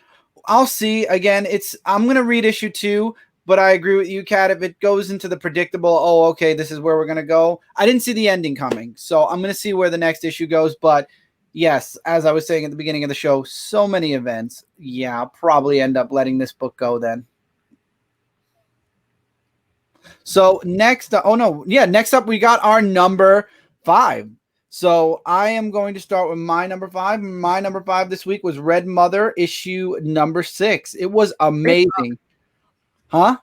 I'll see. Again, I'm going to read issue 2, but I agree with you, Kat. If it goes into the predictable, oh, okay, this is where we're going to go. I didn't see the ending coming, so I'm going to see where the next issue goes. But yes, as I was saying at the beginning of the show, so many events. Yeah, I'll probably end up letting this book go then. So next up we got our number 5. So I am going to start with my number 5. My number 5 this week was Red Mother issue number 6. It was amazing. Huh?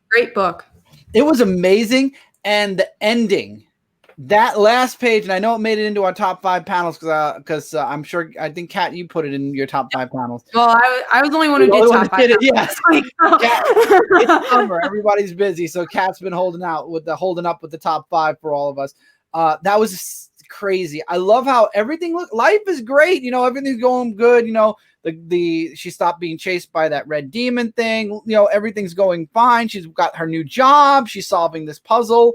Great book. It was amazing. And the ending, that last page, and I know it made it into our top 5 panels because I'm sure, I think, Kat, you put it in your top 5 panels. Well, I was the only one who did top 5. Yes. It's summer. Everybody's busy. So Kat's been holding up with the top 5 for all of us. That was crazy. I love how everything looked. Life is great. Everything's going good. She stopped being chased by that red demon thing. Everything's going fine. She's got her new job. She's solving this puzzle.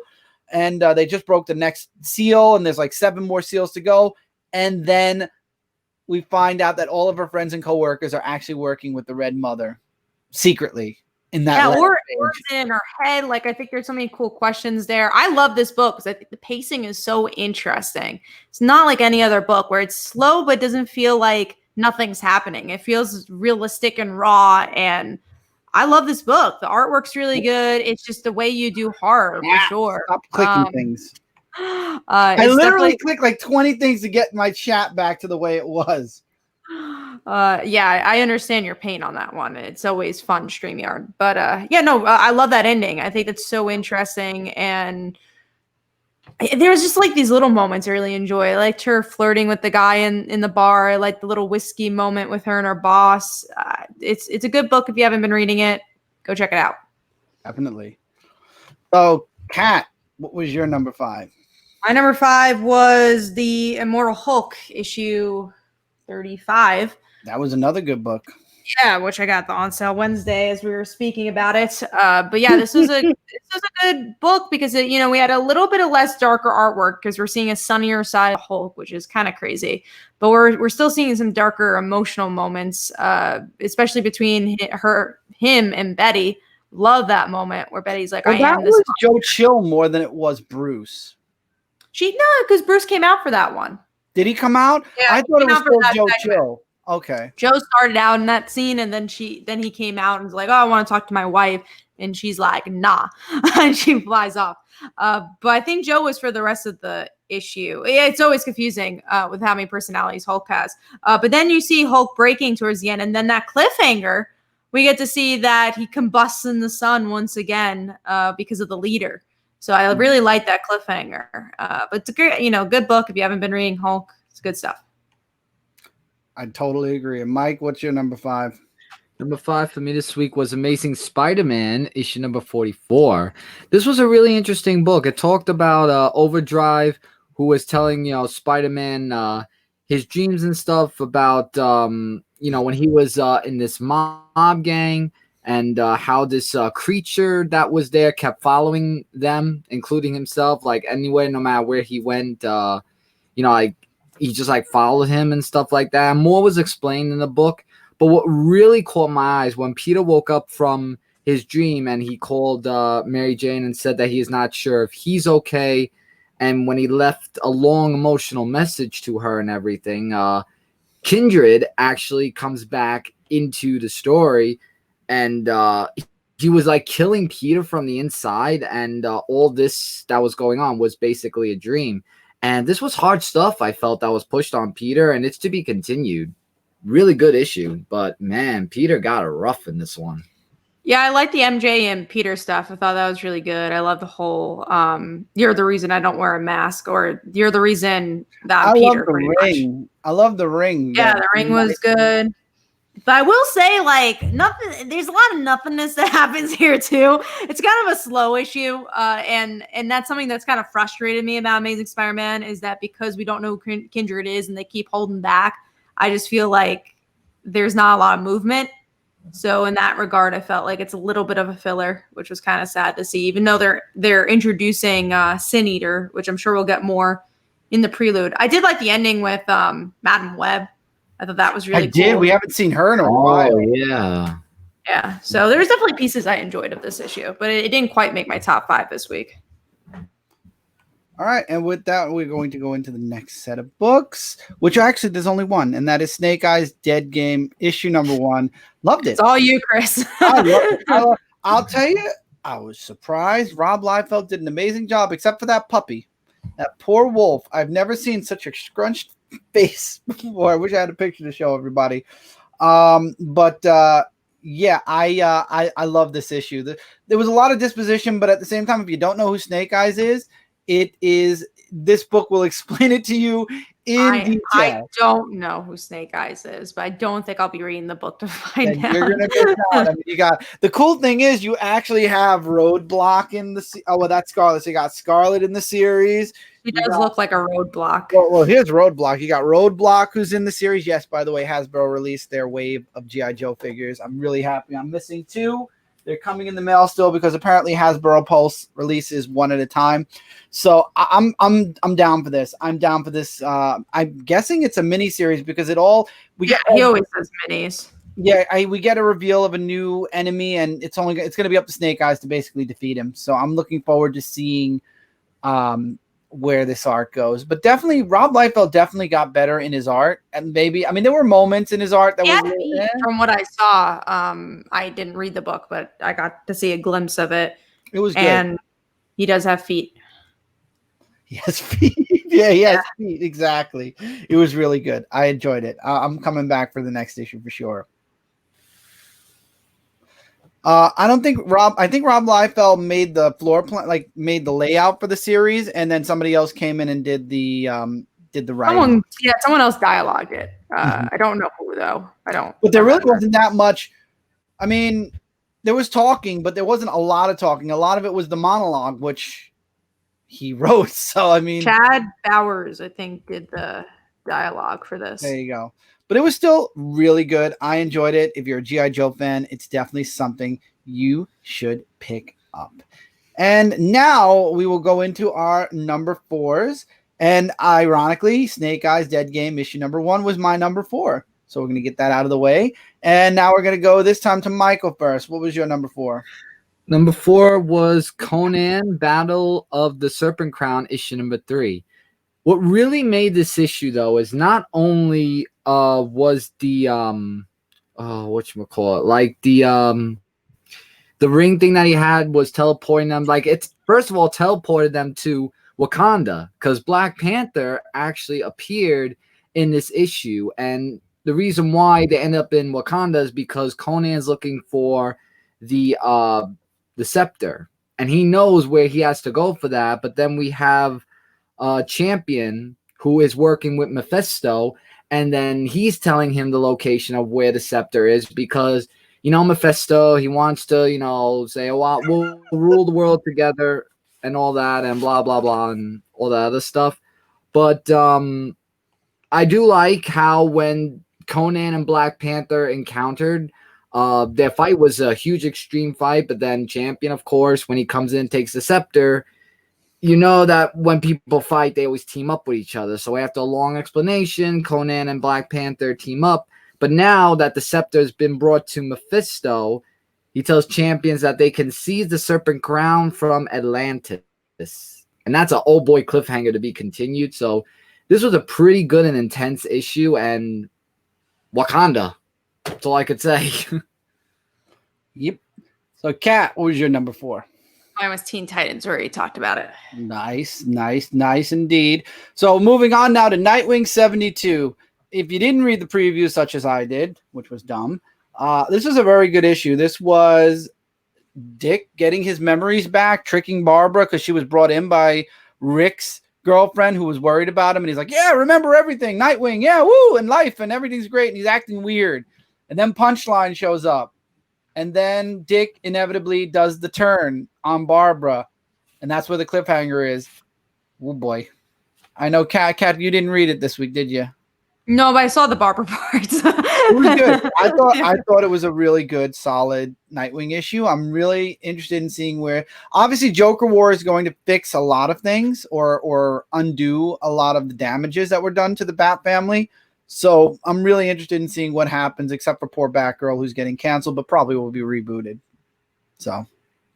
And they just broke the next seal, and there's like 7 more seals to go. And then we find out that all of her friends and coworkers are actually working with the Red Mother secretly in that. Or in her head. Like, I think there's so many cool questions there. I love this book because I think the pacing is so interesting. It's not like any other book where it's slow, but doesn't feel like nothing's happening. It feels realistic and raw, and I love this book. The artwork's really good. It's just the way you do horror, for sure. Stop clicking things. I literally clicked like 20 things to get my chat back to the way it was. Yeah, I understand your pain on that one. It's always fun StreamYard. But yeah, no, I love that ending. I think that's so interesting. And there's just like these little moments I really enjoy. I liked her flirting with the guy in the bar. I like the little whiskey moment with her and her boss. It's a good book. If you haven't been reading it, go check it out. Definitely. So, Kat, what was your number 5? My number 5 was the Immortal Hulk issue 35. That was another good book. Yeah, which I got the on sale Wednesday as we were speaking about it. But yeah, this was a good book because we had a little bit of less darker artwork because we're seeing a sunnier side of Hulk, which is kind of crazy. But we're still seeing some darker emotional moments, especially between him and Betty. Love that moment where Betty's like, Well, that was Joe Chill more than it was Bruce. Because Bruce came out for that one. Did he come out? Yeah, I thought it was still Joe segment. Chill. Okay. Joe started out in that scene, and then he came out and was like, "Oh, I want to talk to my wife," and she's like, "Nah," and she flies off. But I think Joe was for the rest of the issue. It's always confusing with how many personalities Hulk has. But then you see Hulk breaking towards the end, and then that cliffhanger, we get to see that he combusts in the sun once again because of the leader. So I really like that cliffhanger. But it's a great, good book if you haven't been reading Hulk. It's good stuff. I totally agree. And Mike, what's your number 5? Number 5 for me this week was Amazing Spider-Man, issue number 44. This was a really interesting book. It talked about Overdrive, who was telling, Spider-Man his dreams and stuff about, when he was in this mob gang and how this creature that was there kept following them, including himself, like anywhere, no matter where he went, he just like followed him and stuff like that. More was explained in the book. But what really caught my eyes when Peter woke up from his dream and he called Mary Jane and said that he is not sure if he's okay. And when he left a long emotional message to her and everything, Kindred actually comes back into the story. And he was like killing Peter from the inside. And all this that was going on was basically a dream. And this was hard stuff I felt that was pushed on Peter, and it's to be continued. Really good issue, but man, Peter got it rough in this one. Yeah, I like the MJ and Peter stuff. I thought that was really good. I love the whole you're the reason I don't wear a mask, or you're the reason that I'm Peter. Love the ring. I love the ring. Yeah, the ring was good. But I will say, like, nothing. There's a lot of nothingness that happens here too. It's kind of a slow issue, and that's something that's kind of frustrated me about Amazing Spider-Man is that because we don't know who Kindred is and they keep holding back, I just feel like there's not a lot of movement. So in that regard, I felt like it's a little bit of a filler, which was kind of sad to see. Even though they're introducing Sin Eater, which I'm sure we'll get more in the prelude. I did like the ending with Madam Web. I thought that was really cool. We haven't seen her in a while. Yeah. Yeah. So there was definitely pieces I enjoyed of this issue, but it didn't quite make my top 5 this week. All right. And with that, we're going to go into the next set of books, which actually there's only one, and that is Snake Eyes Dead Game, issue number 1. Loved it. It's all you, Chris. I loved it. I'll tell you, I was surprised. Rob Liefeld did an amazing job, except for that puppy. That poor wolf. I've never seen such a scrunched face before. I wish I had a picture to show everybody. Yeah, I love this issue. There was a lot of disposition, but at the same time, if you don't know who Snake Eyes is, this book will explain it to you in detail. I don't know who Snake Eyes is, but I don't think I'll be reading the book to find out. You're gonna miss out. I mean, the cool thing is you actually have Roadblock in the. Oh well, that's Scarlet. So you got Scarlet in the series. He does look like a roadblock. Well, here's Roadblock. You got Roadblock, who's in the series. Yes, by the way, Hasbro released their wave of G.I. Joe figures. I'm really happy. I'm missing 2. They're coming in the mail still because apparently Hasbro Pulse releases 1 at a time. So I'm down for this. I'm down for this. I'm guessing it's a mini series because he always says minis. Yeah, we get a reveal of a new enemy, and it's going to be up to Snake Eyes to basically defeat him. So I'm looking forward to seeing where this art goes. But definitely, Rob Liefeld definitely got better in his art, and there were moments in his art that from what I saw. I didn't read the book, but I got to see a glimpse of it. It was good. And he does have feet. He has feet. Yeah, exactly. It was really good. I enjoyed it. I'm coming back for the next issue for sure. I don't think Rob. I think Rob Liefeld made the floor plan, like made the layout for the series, and then somebody else came in and did the writing. Someone else dialogued it. Mhm. I don't know who though. I don't But there really remember. wasn't that much. I mean, there was talking, but there wasn't a lot of talking. A lot of it was the monologue, which he wrote. So I mean, Chad Bowers, I think, did the dialogue for this. there you go. But it was still really good. I enjoyed it. If you're a G.I. Joe fan, it's definitely something you should pick up. And now we will go into our number 4s. And ironically, Snake Eyes Dead Game issue number 1 was my number 4. So we're going to get that out of the way. And now we're going to go this time to Michael first. What was your number 4? Number 4 was Conan Battle of the Serpent Crown issue number 3. What really made this issue though is not only was the whatchamacallit, like the ring thing that he had was teleporting them, like it's first of all teleported them to Wakanda because Black Panther actually appeared in this issue, and the reason why they end up in Wakanda is because Conan's looking for the scepter, and he knows where he has to go for that. But then we have Champion who is working with Mephisto, and then he's telling him the location of where the scepter is because Mephisto, he wants to say, oh, we'll rule the world together and all that and blah blah blah and all that other stuff. But I do like how when Conan and Black Panther encountered, their fight was a huge extreme fight, but then Champion, of course, when he comes in, takes the scepter. That when people fight, they always team up with each other. So after a long explanation, Conan and Black Panther team up. But now that the scepter has been brought to Mephisto, he tells Champions that they can seize the Serpent Crown from Atlantis. And that's an old boy cliffhanger to be continued. So this was a pretty good and intense issue. And Wakanda. That's all I could say. Yep. So, Kat, what was your number 4? Mine was Teen Titans. We already talked about it. Nice indeed. So moving on now to Nightwing 72. If you didn't read the preview such as I did, which was dumb, this was a very good issue. This was Dick getting his memories back, tricking Barbara because she was brought in by Rick's girlfriend who was worried about him. And he's like, yeah, remember everything. Nightwing, yeah, woo, and life, and everything's great. And he's acting weird. And then Punchline shows up. And then Dick inevitably does the turn on Barbara. And that's where the cliffhanger is. Oh, boy. I know, Kat, you didn't read it this week, did you? No, but I saw the Barbara parts. It was good. I thought it was a really good, solid Nightwing issue. I'm really interested in seeing where... Obviously, Joker War is going to fix a lot of things or undo a lot of the damages that were done to the Bat family. So I'm really interested in seeing what happens, except for poor Batgirl, who's getting canceled, but probably will be rebooted. So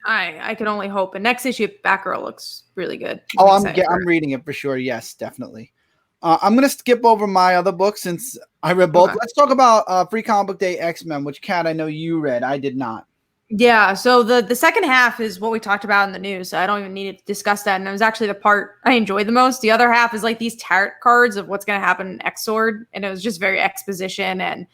I can only hope. And next issue, Batgirl looks really good. I'm reading it for sure. Yes, definitely. I'm going to skip over my other books since I read both. Okay. Let's talk about Free Comic Book Day X-Men, which, Kat, I know you read. I did not. Yeah, so the second half is what we talked about in the news. So I don't even need to discuss that. And it was actually the part I enjoyed the most. The other half is like these tarot cards of what's going to happen in X-Sword. And it was just very exposition and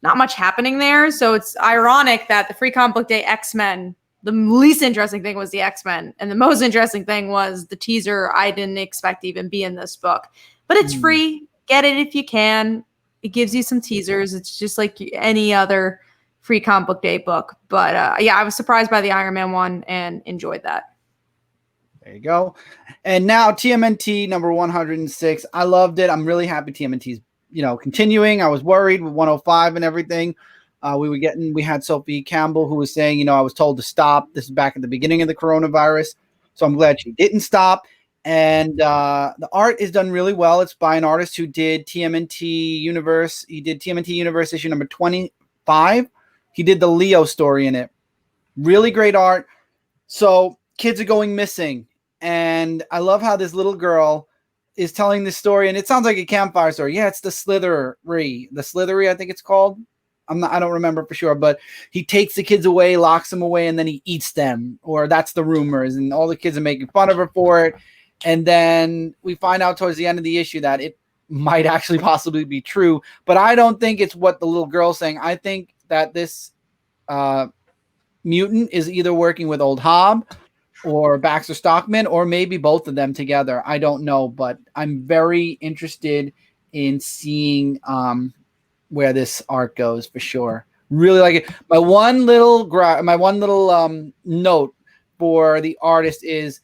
not much happening there. So it's ironic that the Free Comic Book Day X-Men, the least interesting thing was the X-Men. And the most interesting thing was the teaser I didn't expect to even be in this book. But it's free. Get it if you can. It gives you some teasers. It's just like any other Free Comic Book Day book. But yeah, I was surprised by the Iron Man one and enjoyed that. There you go. And now TMNT number 106. I loved it. I'm really happy TMNT's continuing. I was worried with 105 and everything. We had Sophie Campbell who was saying, I was told to stop. This is back at the beginning of the coronavirus. So I'm glad she didn't stop. And the art is done really well. It's by an artist who did TMNT Universe. He did TMNT Universe issue number 25. He did the Leo story in it. Really great art. So kids are going missing. And I love how this little girl is telling this story. And it sounds like a campfire story. Yeah, it's the Slithery. The Slithery, I think it's called. I don't remember for sure. But he takes the kids away, locks them away, and then he eats them. Or that's the rumors. And all the kids are making fun of her for it. And then we find out towards the end of the issue that it might actually possibly be true. But I don't think it's what the little girl's saying. I think that this mutant is either working with Old Hob or Baxter Stockman, or maybe both of them together. I don't know, but I'm very interested in seeing where this arc goes for sure. Really like it. My one little note for the artist is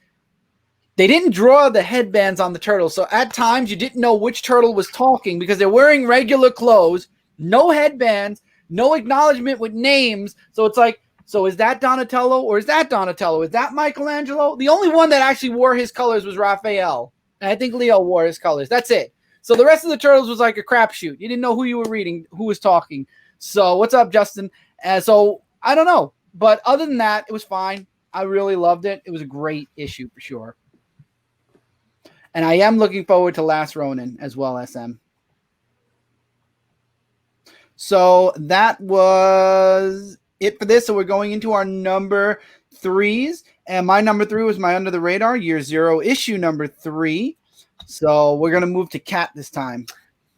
they didn't draw the headbands on the turtles. So at times you didn't know which turtle was talking because they're wearing regular clothes, no headbands, no acknowledgement with names. So it's like, so is that Donatello or is that Donatello? Is that Michelangelo? The only one that actually wore his colors was Raphael. And I think Leo wore his colors. That's it. So the rest of the turtles was like a crapshoot. You didn't know who you were reading, who was talking. So what's up, Justin? So I don't know. But other than that, it was fine. I really loved it. It was a great issue for sure. And I am looking forward to Last Ronin as well, SM. So that was it for this. So we're going into our number 3s. And my number 3 was my Under the Radar, Year 0, issue number 3. So we're going to move to Kat this time.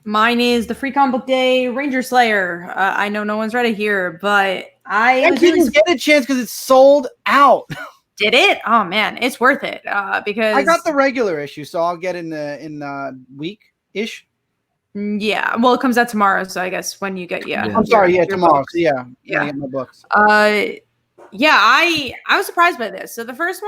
Mine is the Free Comic Book Day Ranger Slayer. I know no one's read it here, but I didn't get a chance because it's sold out. Did it? Oh man, it's worth it because I got the regular issue, so I'll get in the week-ish. Yeah, well, it comes out tomorrow, so I guess when you get I'm sorry, tomorrow. So yeah. I get my books. Yeah, I was surprised by this. So the first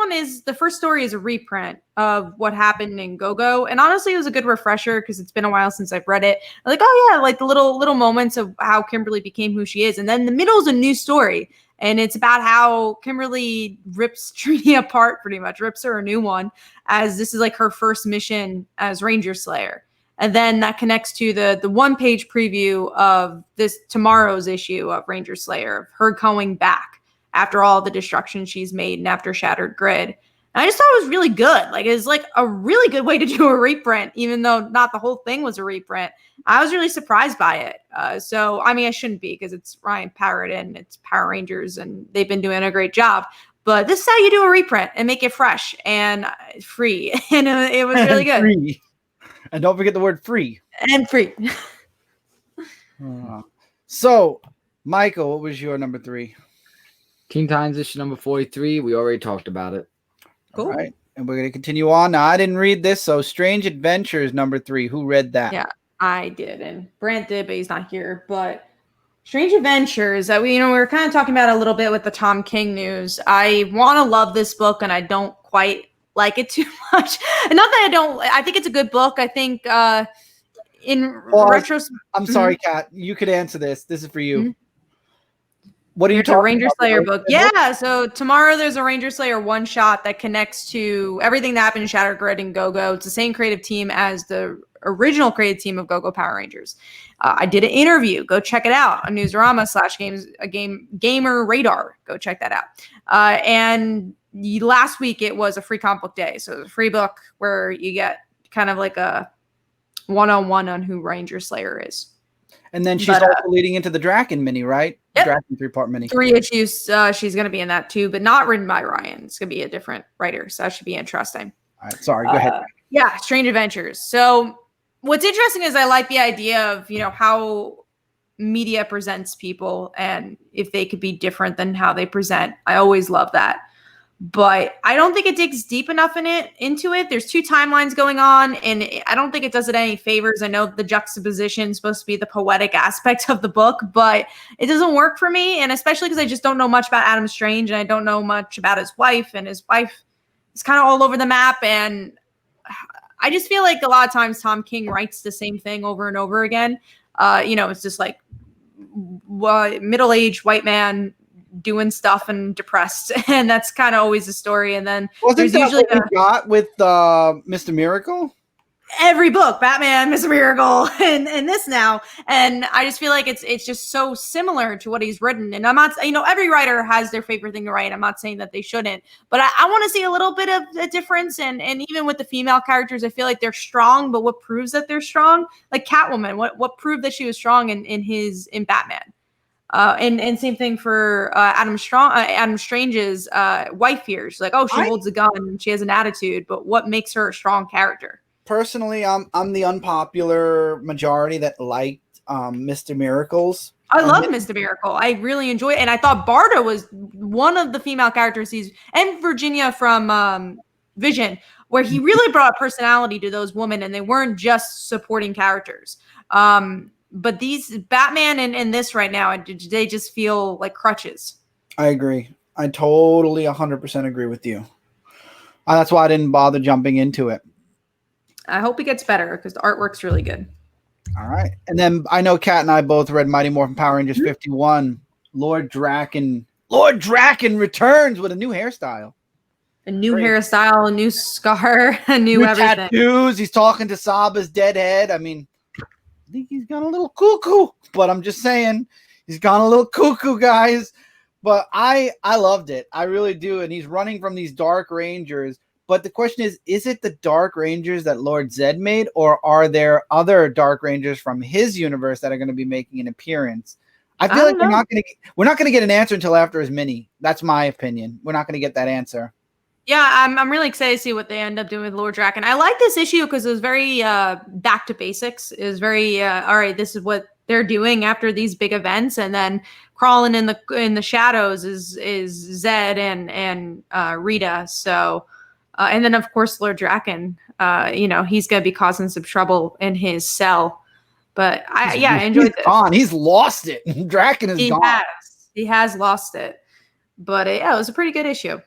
story is a reprint of what happened in Go-Go, and honestly, it was a good refresher because it's been a while since I've read it. I'm like, oh yeah, like the little moments of how Kimberly became who she is, and then the middle is a new story, and it's about how Kimberly rips Trini apart, pretty much rips her a new one, as this is like her first mission as Ranger Slayer. And then that connects to the one-page preview of this tomorrow's issue of Ranger Slayer, of her going back after all the destruction she's made and after Shattered Grid. And I just thought it was really good. Like, it's like a really good way to do a reprint, even though not the whole thing was a reprint. I was really surprised by it. So, I mean, I shouldn't be because it's Ryan Parrott and it's Power Rangers and they've been doing a great job. But this is how you do a reprint and make it fresh and free. And it was really good. Free. And don't forget the word free. And free. So, Michael, what was your number 3? Teen Titans issue number 43. We already talked about it. Cool. All right. And we're going to continue on. Now, I didn't read this, so Strange Adventures number 3. Who read that? Yeah, I did. And Brant did, but he's not here. But Strange Adventures, we were kind of talking about it a little bit with the Tom King news. I want to love this book, and I don't quite like it too much. And not that I don't. I think it's a good book. I think retrospect. I'm sorry, Kat. You could answer this. This is for you. Mm-hmm. What are you talking about? Ranger Slayer about? book. Yeah. So tomorrow there's a Ranger Slayer one shot that connects to everything that happened in Shattered Grid and Go-Go. It's the same creative team as the original creative team of Go-Go Power Rangers. I did an interview. Go check it out on Newsarama / Gamer Radar. Go check that out. And last week it was a Free Comic Book Day. So it's a free book where you get kind of like a one-on-one on who Ranger Slayer is. And then she's also leading into the Draken mini, right? Yep. Draken 3-part mini. 3 issues. She's going to be in that too, but not written by Ryan. It's going to be a different writer. So that should be interesting. All right. Sorry. Go ahead. Yeah. Strange Adventures. So what's interesting is I like the idea of, how media presents people and if they could be different than how they present. I always love that. But I don't think it digs deep enough into it. There's 2 timelines going on, and I don't think it does it any favors. I know the juxtaposition is supposed to be the poetic aspect of the book, but it doesn't work for me, and especially because I just don't know much about Adam Strange, and I don't know much about his wife, and his wife is kind of all over the map, and I just feel like a lot of times Tom King writes the same thing over and over again. It's just like middle-aged white man doing stuff and depressed, and that's kind of always the story. And then there's usually what we got with Mr. Miracle. Every book, Batman, Mr. Miracle, and this now, and I just feel like it's just so similar to what he's written. And I'm not, every writer has their favorite thing to write. I'm not saying that they shouldn't, but I want to see a little bit of a difference. And even with the female characters, I feel like they're strong, but what proves that they're strong? Like Catwoman, what proved that she was strong in Batman? And same thing for Adam Strange's wife here. She's like, oh, she holds a gun and she has an attitude, but what makes her a strong character? Personally, I'm the unpopular majority that liked Mr. Miracles. I love Mr. Miracle. I really enjoy it. And I thought Barda was one of the female characters and Virginia from Vision, where he really brought personality to those women and they weren't just supporting characters. But these Batman and this right now, they just feel like crutches. I agree. I totally 100% agree with you. That's why I didn't bother jumping into it. I hope it gets better because the artwork's really good. All right. And then I know Kat and I both read Mighty Morphin Power Rangers 51. Lord Draken returns with a new hairstyle. A new hairstyle, a new scar, a new everything. Tattoos. He's talking to Saba's dead head. I mean, I think he's gone a little cuckoo, but I'm just saying he's gone a little cuckoo, guys. But I loved it. I really do. And he's running from these Dark Rangers. But the question is it the Dark Rangers that Lord Zed made, or are there other Dark Rangers from his universe that are going to be making an appearance? I feel like we're not going to get an answer until after his mini. That's my opinion. We're not going to get that answer. Yeah, I'm really excited to see what they end up doing with Lord Draken. I like this issue because it was very back to basics. It was very all right. This is what they're doing after these big events, and then crawling in the shadows is Zed and Rita. So. And then, of course, Lord Draken, he's going to be causing some trouble in his cell. But I enjoyed this. Gone. He's lost it. Draken is gone. He has lost it. But it was a pretty good issue.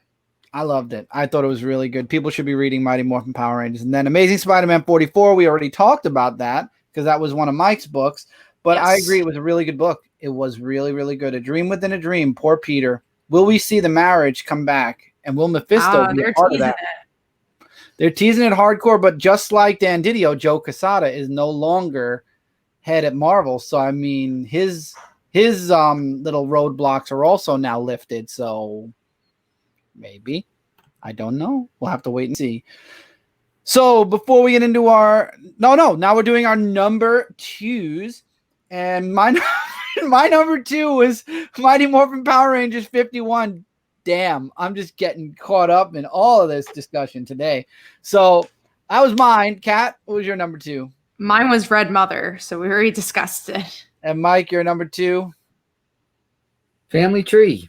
I loved it. I thought it was really good. People should be reading Mighty Morphin Power Rangers. And then Amazing Spider-Man 44, we already talked about that because that was one of Mike's books. But yes. I agree. It was a really good book. It was really, really good. A Dream Within a Dream. Poor Peter. Will we see the marriage come back? And will Mephisto be a part of that? They're teasing it hardcore, but just like Dan Didio, Joe Quesada is no longer head at Marvel. So I mean, his little roadblocks are also now lifted. So maybe, I don't know. We'll have to wait and see. So before we get into now we're doing our number twos, and my number two is Mighty Morphin Power Rangers 51. Damn, I'm just getting caught up in all of this discussion today. So that was mine. Kat, what was your number two? Mine was Red Mother, so we already discussed it. And Mike, your number two? Family Tree,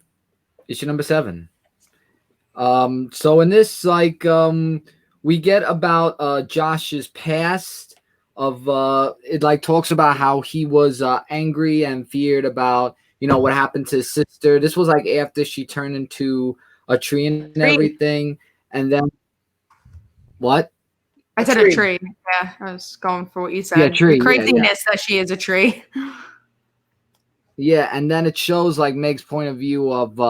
issue number 7. So in this, we get about Josh's past of it talks about how he was angry and feared about what happened to his sister. This was after she turned into a tree and everything. And then what? I said a tree. Yeah, I was going for what you said. Yeah, tree. The craziness that she is a tree. Yeah, and then it shows Meg's point of view of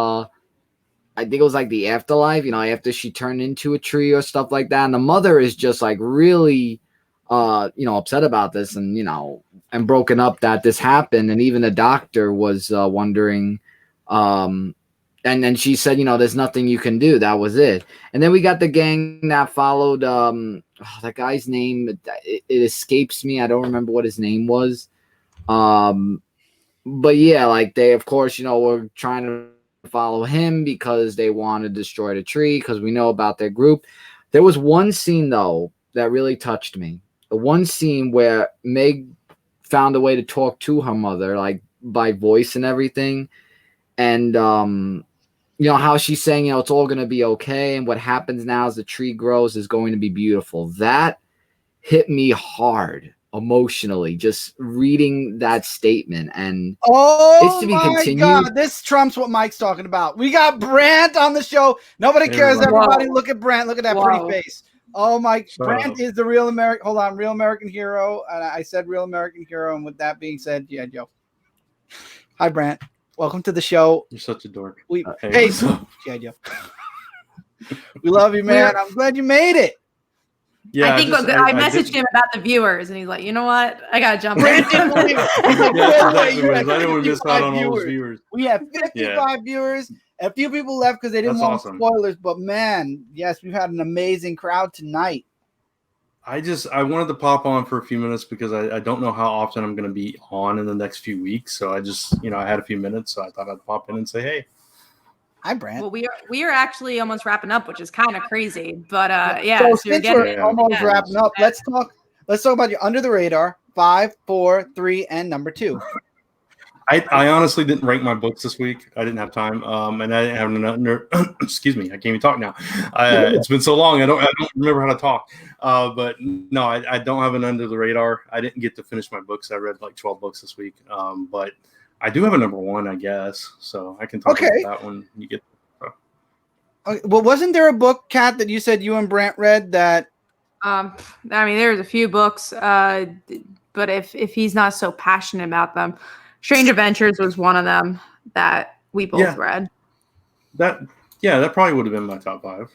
I think it was the afterlife, after she turned into a tree or stuff like that. And the mother is just really upset about this and broken up that this happened. And even the doctor was wondering, and then she said, there's nothing you can do. That was it. And then we got the gang that followed, that guy's name. It escapes me. I don't remember what his name was. But yeah, they, of course, were trying to follow him because they want to destroy the tree because we know about their group. There was one scene, though, that really touched me. The one scene where Meg found a way to talk to her mother, by voice and everything. And, how she's saying, it's all going to be okay. And what happens now as the tree grows is going to be beautiful. That hit me hard emotionally, just reading that statement. And it's to be continued. God, this trumps what Mike's talking about. We got Brant on the show. Nobody cares. Everybody look at Brant. Look at that pretty face. Oh, Mike, Brant is the real American. Hold on, real American hero. And I said real American hero. And with that being said, yeah, Joe. Hi, Brant. Welcome to the show. You're such a dork. Hey, yeah, Joe. We love you, man. I'm glad you made it. Yeah, I think I messaged him about the viewers, and he's like, you know what? I gotta jump in. I know we missed out on all those viewers. We have 55 viewers. A few people left because they didn't want spoilers. But man, yes, we've had an amazing crowd tonight. I wanted to pop on for a few minutes because I don't know how often I'm going to be on in the next few weeks. So I just, I had a few minutes, so I thought I'd pop in and say, hey. Hi, Brant. Well, we are actually almost wrapping up, which is kind of crazy. But yeah, So so you're since we're getting almost wrapping up, let's talk about your under the radar 5, 4, 3, and number 2. I honestly didn't rank my books this week. I didn't have time, and I didn't have excuse me, I can't even talk now. It's been so long, I don't remember how to talk. But no, I don't have an under the radar. I didn't get to finish my books. I read like 12 books this week, but I do have a number 1, I guess. So I can talk about that when you get. Okay, well, wasn't there a book, Kat, that you said you and Brant read that? I mean, there's a few books, but if he's not so passionate about them. Strange Adventures was one of them that we both read. That probably would have been my top 5.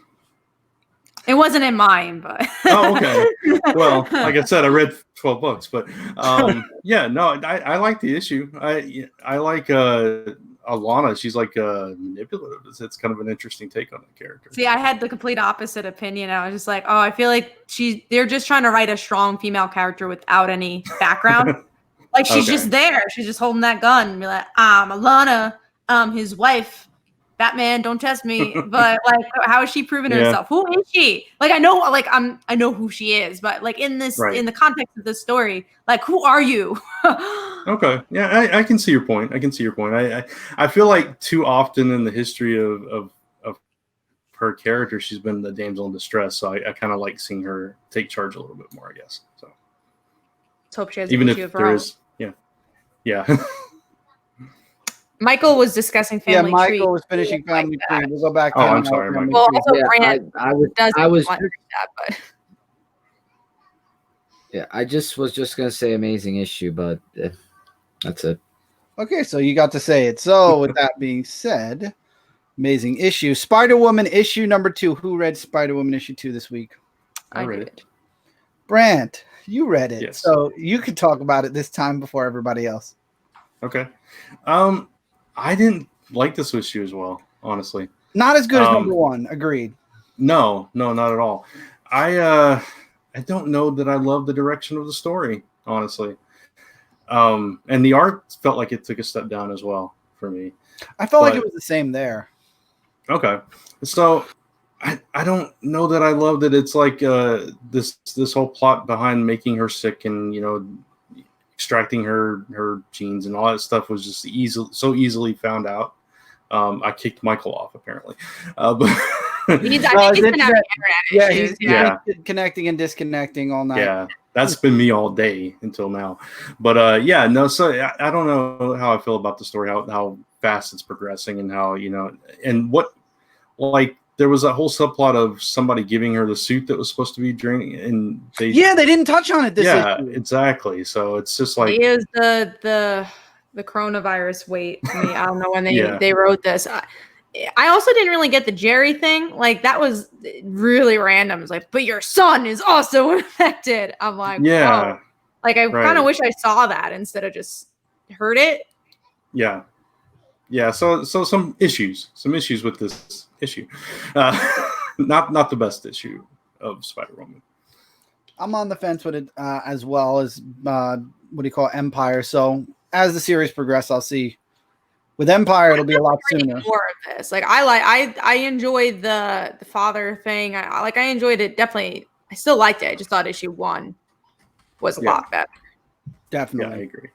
It wasn't in mine, but oh, okay. Well, like I said, I read 12 books, but I like the issue. I like Alana. She's like manipulative. It's kind of an interesting take on the character. See, I had the complete opposite opinion. I was just like, oh, I feel like they're just trying to write a strong female character without any background. Like she's just there. She's just holding that gun and be like, I'm Alana, his wife. Batman, don't test me. But like, how is she proving herself? Who is she? Like, I know who she is, but like in the context of this story, like, who are you? Okay. Yeah, I can see your point. I feel like too often in the history of her character, she's been the damsel in distress. So I kind of like seeing her take charge a little bit more, I guess. So let's hope she has even an if issue of there her is, yeah. Michael was discussing Family Tree. Yeah, Michael was finishing Family Tree. We'll go back to I'm sorry, Michael. Well, also Brant I was want that, but yeah, I was just gonna say amazing issue, but that's it. Okay, so you got to say it. So with that being said, amazing issue. Spider-Woman issue number 2. Who read Spider-Woman issue 2 this week? I read it. Brant, you read it. Yes. So you could talk about it this time before everybody else. Okay. I didn't like this issue as well, honestly. Not as good as number 1. Agreed. No, not at all. I don't know that I love the direction of the story, honestly. And the art felt like it took a step down as well for me. I felt like it was the same there. Okay. So I don't know that I love that it's like this whole plot behind making her sick and, extracting her genes and all that stuff was just so easily found out. I kicked Michael off apparently, but he's been having internet issues. Yeah, connecting and disconnecting all night. Yeah, that's been me all day until now. But so I don't know how I feel about the story, how fast it's progressing, and how and what like. There was a whole subplot of somebody giving her the suit that was supposed to be draining, and they didn't touch on it this issue. Exactly. So it's just like it is the coronavirus weight. I don't know when they wrote this. I also didn't really get the Jerry thing. Like that was really random. It's like, but your son is also infected. I'm like, whoa. Like I kind of wish I saw that instead of just heard it. Yeah. So some issues with this issue, not the best issue of Spider-Woman. I'm on the fence with it as well as Empire. So as the series progresses, I'll see. With Empire, it'll be a lot sooner. More of this, like I enjoyed the father thing. I enjoyed it definitely. I still liked it. I just thought issue 1 was a lot better. Definitely, I agree.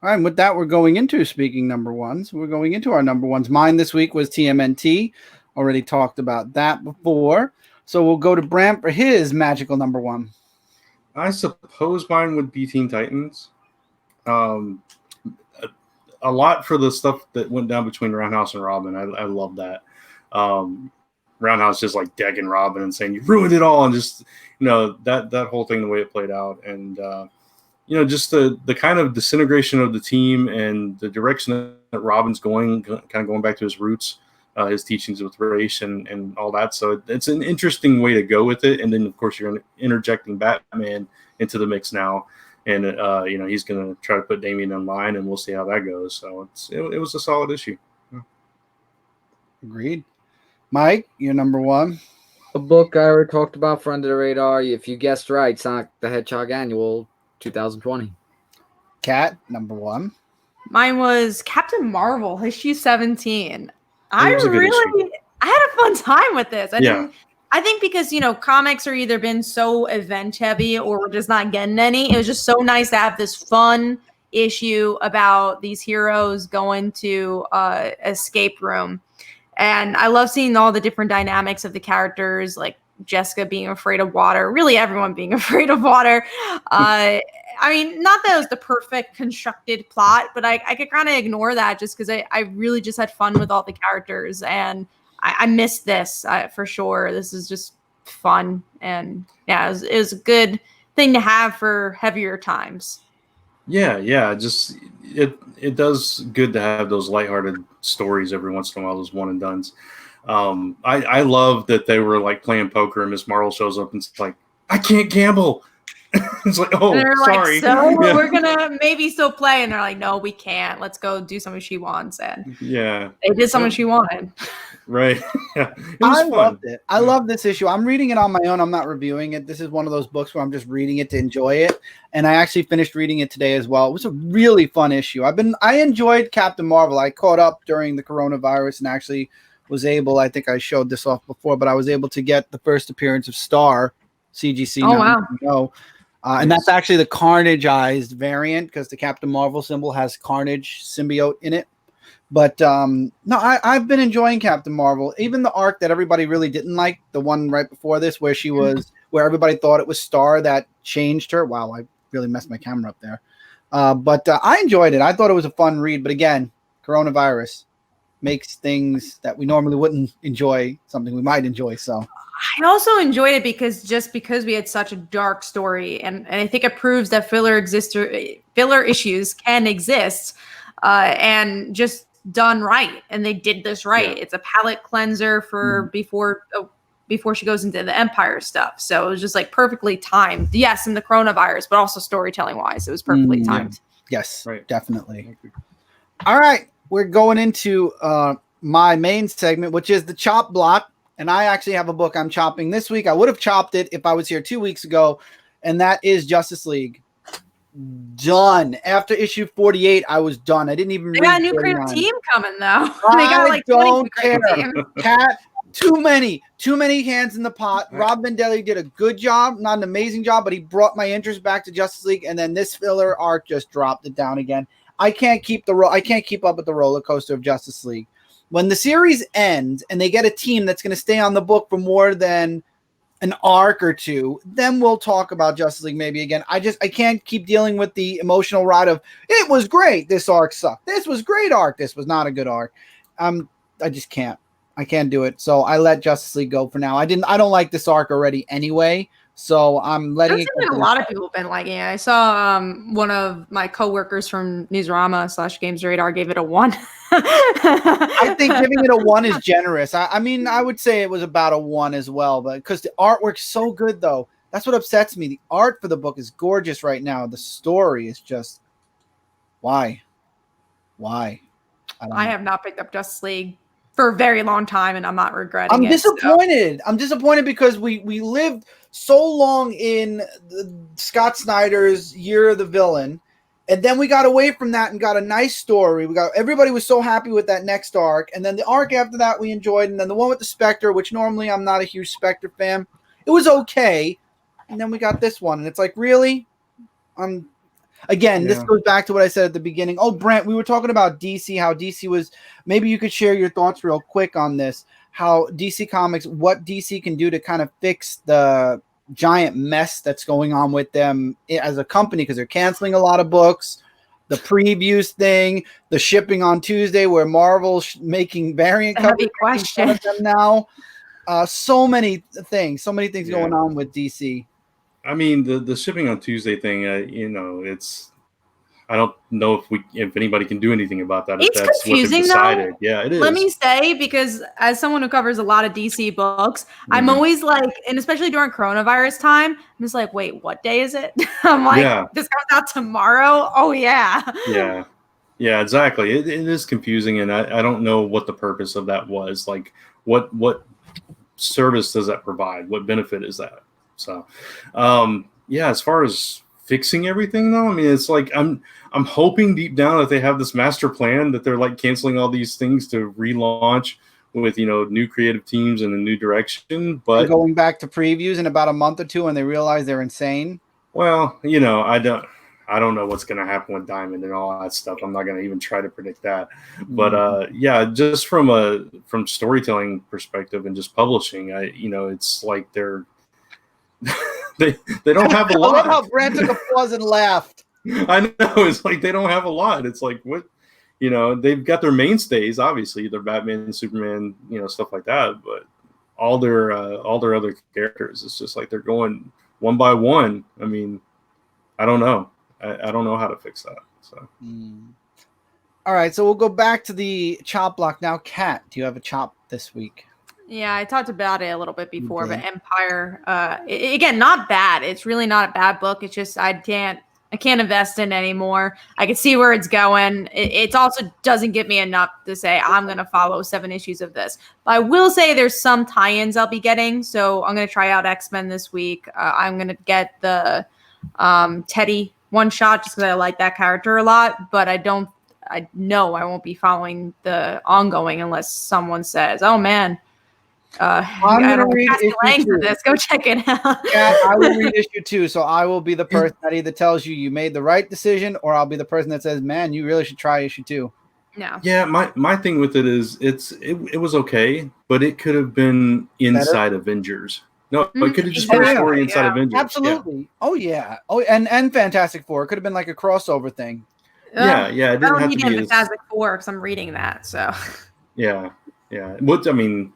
All right, and with that, we're going into speaking number 1s. We're going into our number 1s. Mine this week was TMNT. Already talked about that before. So we'll go to Brant for his magical number 1. I suppose mine would be Teen Titans. A lot for the stuff that went down between Roundhouse and Robin. I love that. Roundhouse just like decking Robin and saying, "You ruined it all," and just that whole thing, the way it played out, and just the kind of disintegration of the team and the direction that Robin's going, kind of going back to his roots, his teachings with race and all that. So it's an interesting way to go with it. And then, of course, you're interjecting Batman into the mix now. And, he's going to try to put Damian in line, and we'll see how that goes. So it was a solid issue. Agreed. Mike, your number 1? A book I already talked about for Under the Radar. If you guessed right, Sonic the Hedgehog Annual 2020. Cat, number 1. Mine was Captain Marvel, issue 17. It was a good issue. I had a fun time with this. Yeah. I think because, comics are either been so event heavy or we're just not getting any. It was just so nice to have this fun issue about these heroes going to escape room. And I love seeing all the different dynamics of the characters, like Jessica being afraid of water, really everyone being afraid of water. I mean, not that it was the perfect constructed plot, but I could kind of ignore that just because I really just had fun with all the characters. And I missed this for sure. This is just fun. And yeah, it was a good thing to have for heavier times. Yeah. Just it does good to have those lighthearted stories every once in a while, those one and dones. I love that they were like playing poker and Miss Marvel shows up and it's like, I can't gamble. It's like, oh, they're sorry. Like, so yeah. We're gonna maybe still play, and they're like, no, we can't. Let's go do something she wants. And yeah, they did something she wanted. Right. Yeah. I loved it. I love this issue. I'm reading it on my own. I'm not reviewing it. This is one of those books where I'm just reading it to enjoy it. And I actually finished reading it today as well. It was a really fun issue. I enjoyed Captain Marvel. I caught up during the coronavirus and actually was able, I think I showed this off before, but I was able to get the first appearance of Star CGC. Oh, wow. And that's actually the Carnageized variant because the Captain Marvel symbol has Carnage symbiote in it. But no, I've been enjoying Captain Marvel. Even the arc that everybody really didn't like, the one right before this where she was, where everybody thought it was Star that changed her. Wow, I really messed my camera up there. But I enjoyed it. I thought it was a fun read. But again, coronavirus makes things that we normally wouldn't enjoy something we might enjoy. So I also enjoyed it because we had such a dark story, and I think it proves that filler issues can exist, and just done right. And they did this right. Yeah. It's a palate cleanser for before she goes into the Empire stuff. So it was just like perfectly timed. Yes, in the coronavirus, but also storytelling wise, it was perfectly timed. Yes, right. Definitely. All right, we're going into my main segment, which is the chop block. And I actually have a book I'm chopping this week. I would have chopped it if I was here 2 weeks ago. And that is Justice League. Done. After issue 48, I was done. I didn't even read. They got a new creative team coming, though. They got like don't care. Cat, too many hands in the pot. Rob Vendelli did a good job. Not an amazing job, but he brought my interest back to Justice League. And then this filler arc just dropped it down again. I can't keep up with the roller coaster of Justice League. When the series ends and they get a team that's going to stay on the book for more than an arc or two, then we'll talk about Justice League maybe again. I can't keep dealing with the emotional ride of it was great. This arc sucked. This was great arc. This was not a good arc. I just can't. I can't do it. So I let Justice League go for now. I don't like this arc already anyway. So I'm letting it go. A lot of people have been liking it. I saw one of my coworkers from Newsarama / Games Radar gave it a 1. I think giving it a 1 is generous. I mean, I would say it was about a 1 as well, but because the artwork's so good, though, that's what upsets me. The art for the book is gorgeous right now. The story is just why? I have not picked up Justice League for a very long time, and I'm not regretting it. I'm disappointed. I'm disappointed because we lived so long in Scott Snyder's Year of the Villain, and then we got away from that and got a nice story. Everybody was so happy with that next arc, and then the arc after that we enjoyed, and then the one with the Spectre, which normally I'm not a huge Spectre fan, it was okay, and then we got this one, and it's like, really? This goes back to what I said at the beginning. Oh, Brent, we were talking about DC, how DC was, maybe you could share your thoughts real quick on this, how DC Comics, what DC can do to kind of fix the giant mess that's going on with them as a company, because they're canceling a lot of books, the previews thing, the shipping on Tuesday where Marvel's making variant covers of them now. So many things going on with DC. I mean, the shipping on Tuesday thing, it's, I don't know if anybody can do anything about that. It's confusing, though. Yeah, it is. Let me say, because as someone who covers a lot of DC books, I'm always like, and especially during coronavirus time, I'm just like, wait, what day is it? I'm like, this comes out tomorrow? Oh, yeah. Yeah, exactly. It is confusing, and I don't know what the purpose of that was. Like, what service does that provide? What benefit is that? So, yeah, as far as fixing everything though, I mean, it's like I'm hoping deep down that they have this master plan, that they're like canceling all these things to relaunch with, you know, new creative teams and a new direction. But and going back to previews in about a month or two when they realize they're insane. Well, you know, I don't know what's going to happen with Diamond and all that stuff. I'm not going to even try to predict that. But yeah, just from storytelling perspective and just publishing, it's like they're they don't have a lot. I love how Brent took a pause and laughed. I know, it's like they don't have a lot. It's like, what, you know, they've got their mainstays, obviously, their Batman, Superman, you know, stuff like that. But all their other characters, it's just like they're going one by one. I mean, I don't know. I don't know how to fix that. So, all right. So we'll go back to the chop block now. Kat, do you have a chop this week? Yeah, I talked about it a little bit before, but Empire, again, not bad. It's really not a bad book. It's just I can't invest in it anymore. I can see where it's going. It also doesn't give me enough to say I'm going to follow 7 issues of this. But I will say there's some tie-ins I'll be getting. So I'm going to try out X-Men this week. I'm going to get the Teddy one-shot just because I like that character a lot. But I know I won't be following the ongoing unless someone says, oh, man. I'm going to read issue 2. This. Go check it out. Yeah, I will read issue 2. So I will be the person that either tells you made the right decision, or I'll be the person that says, man, you really should try issue 2. No. Yeah, my thing with it is it was okay, but it could have been inside Avengers. No, it could have just been a story inside Avengers. Absolutely. Yeah. Oh yeah. Oh, and Fantastic Four. It could have been like a crossover thing. Yeah. It didn't have to be Fantastic Four because I'm reading that. So. Yeah. What I mean.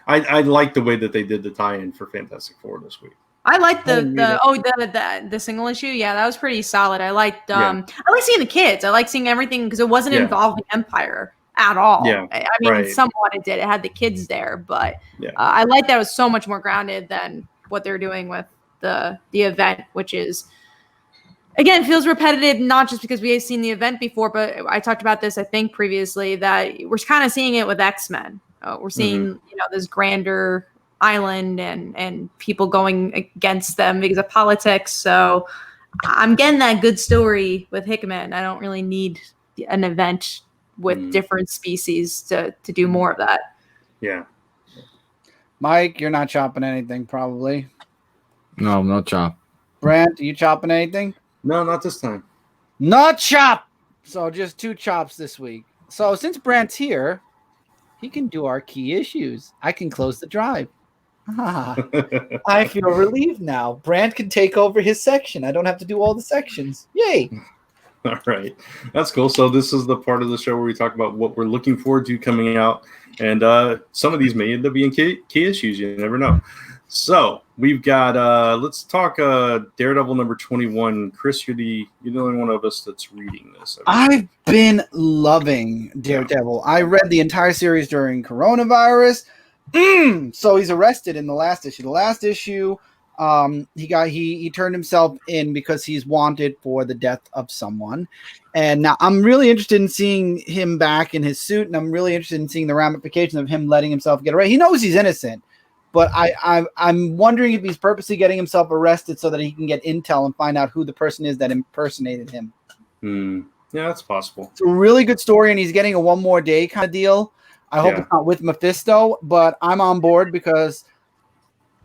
I like the way that they did the tie-in for Fantastic Four this week. I like the single issue. Yeah, that was pretty solid. I liked I like seeing the kids. I like seeing everything because it wasn't involving Empire at all. Yeah, I mean, somewhat it did. It had the kids there, but I like that it was so much more grounded than what they're doing with the event, which is again feels repetitive. Not just because we have seen the event before, but I talked about this I think previously that we're kind of seeing it with X-Men. We're seeing, this grander island and people going against them because of politics. So I'm getting that good story with Hickman. I don't really need an event with different species to do more of that. Yeah. Mike, you're not chopping anything, probably. No chop. Brent, are you chopping anything? No, not this time. Not chop. So just 2 chops this week. So since Brent's here, he can do our key issues. I can close the drive. I feel relieved now. Brant can take over his section. I don't have to do all the sections. Yay. All right. That's cool. So this is the part of the show where we talk about what we're looking forward to coming out. And some of these may end up being key issues. You never know. So we've got, let's talk Daredevil number 21. Chris, you're the only one of us that's reading this. I've been loving Daredevil. I read the entire series during coronavirus. So he's arrested in the last issue. The last issue, he turned himself in because he's wanted for the death of someone. And now I'm really interested in seeing him back in his suit, and I'm really interested in seeing the ramifications of him letting himself get arrested. He knows he's innocent. But I'm wondering if he's purposely getting himself arrested so that he can get intel and find out who the person is that impersonated him. Yeah, that's possible. It's a really good story, and he's getting a one more day kind of deal. I hope it's not with Mephisto, but I'm on board because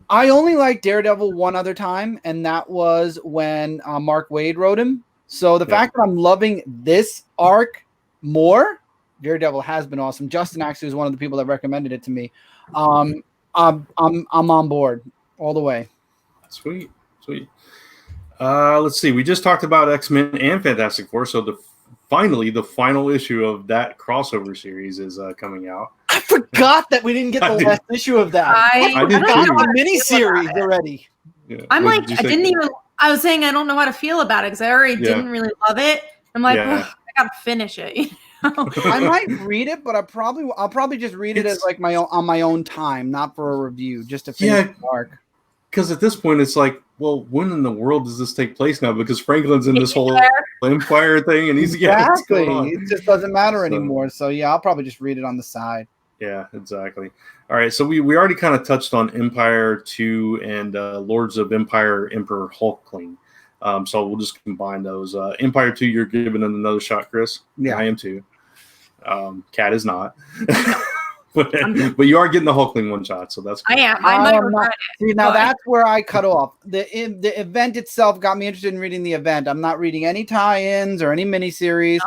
I only liked Daredevil one other time, and that was when Mark Waid wrote him. So the fact that I'm loving this arc more, Daredevil has been awesome. Justin actually was one of the people that recommended it to me. I'm on board all the way. Sweet. Let's see. We just talked about X-Men and Fantastic Four, so finally the final issue of that crossover series is coming out. I forgot that we didn't get the last issue of that. I did forgot too. the mini-series already. Yeah. I'm like, I didn't even. I was saying I don't know how to feel about it because I already didn't really love it. I'm like, I gotta finish it. I might read it, but I'll probably just read it as like on my own time, not for a review, just to finish the arc. Because at this point, it's like, well, when in the world does this take place now? Because Franklin's in this whole Empire thing, and he's exactly. It just doesn't matter anymore. So I'll probably just read it on the side. Yeah, exactly. All right, so we already kind of touched on Empire 2 and Lords of Empire Emperor Hulkling. So we'll just combine those. Empire 2, you're giving it another shot, Chris? Yeah. I am too. Cat is not. but you are getting the Hulkling one shot, so that's cool. I am. I might regret it. See, now that's where I cut off. The event itself got me interested in reading the event. I'm not reading any tie-ins or any miniseries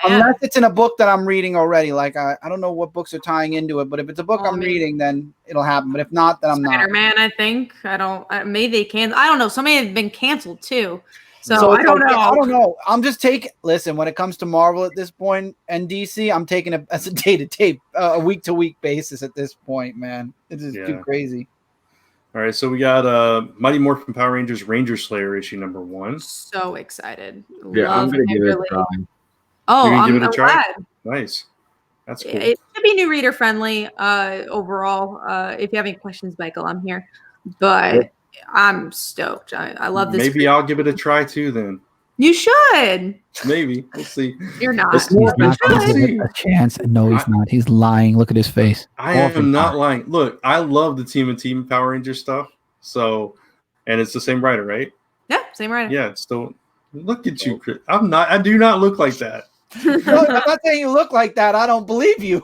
unless it's in a book that I'm reading already. Like I don't know what books are tying into it, but if it's a book I'm reading, then it'll happen. But if not, then I'm not. Spider-Man, I think. I don't. Maybe they can. I don't know. Some have been canceled too. So I don't know. I don't know. I'm just taking. Listen, when it comes to Marvel at this point and DC, I'm taking it as a day-to-day, a week-to-week basis at this point. Man, it is too crazy. All right, so we got Mighty Morphin Power Rangers Ranger Slayer issue number 1. So excited. Yeah, I'm gonna give it a try. Oh, I'm give it a try? Glad. Nice. That's cool. It should be new reader friendly overall. If you have any questions, Michael, I'm here. But I'm stoked. I love this. Maybe I'll give it a try too then. You should. Maybe. We'll see. You're not. He's not going to give it a chance. No, he's not. He's lying. Look at his face. I am not lying. Look, I love the Tmnt Power Ranger stuff. So, and it's the same writer, right? Yeah, same writer. Yeah. So, look at you, Chris. I'm not. I do not look like that. Look, I'm not saying you look like that. I don't believe you.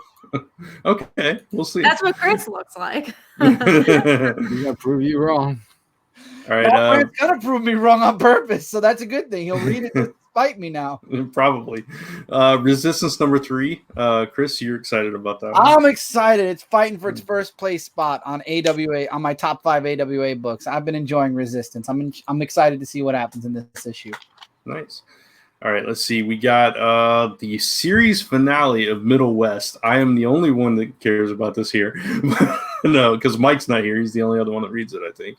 Okay, we'll see. That's what Chris looks like. He's gonna prove you wrong. All right. It's gonna prove me wrong on purpose, so that's a good thing. He'll read it to spite me now. Probably. Resistance number 3. Chris, you're excited about that one? I'm excited. It's fighting for its first place spot on AWA on my top 5 AWA books. I've been enjoying Resistance. I'm excited to see what happens in this issue. Nice. All right, let's see. We got the series finale of Middle West. I am the only one that cares about this here. No, because Mike's not here. He's the only other one that reads it, I think.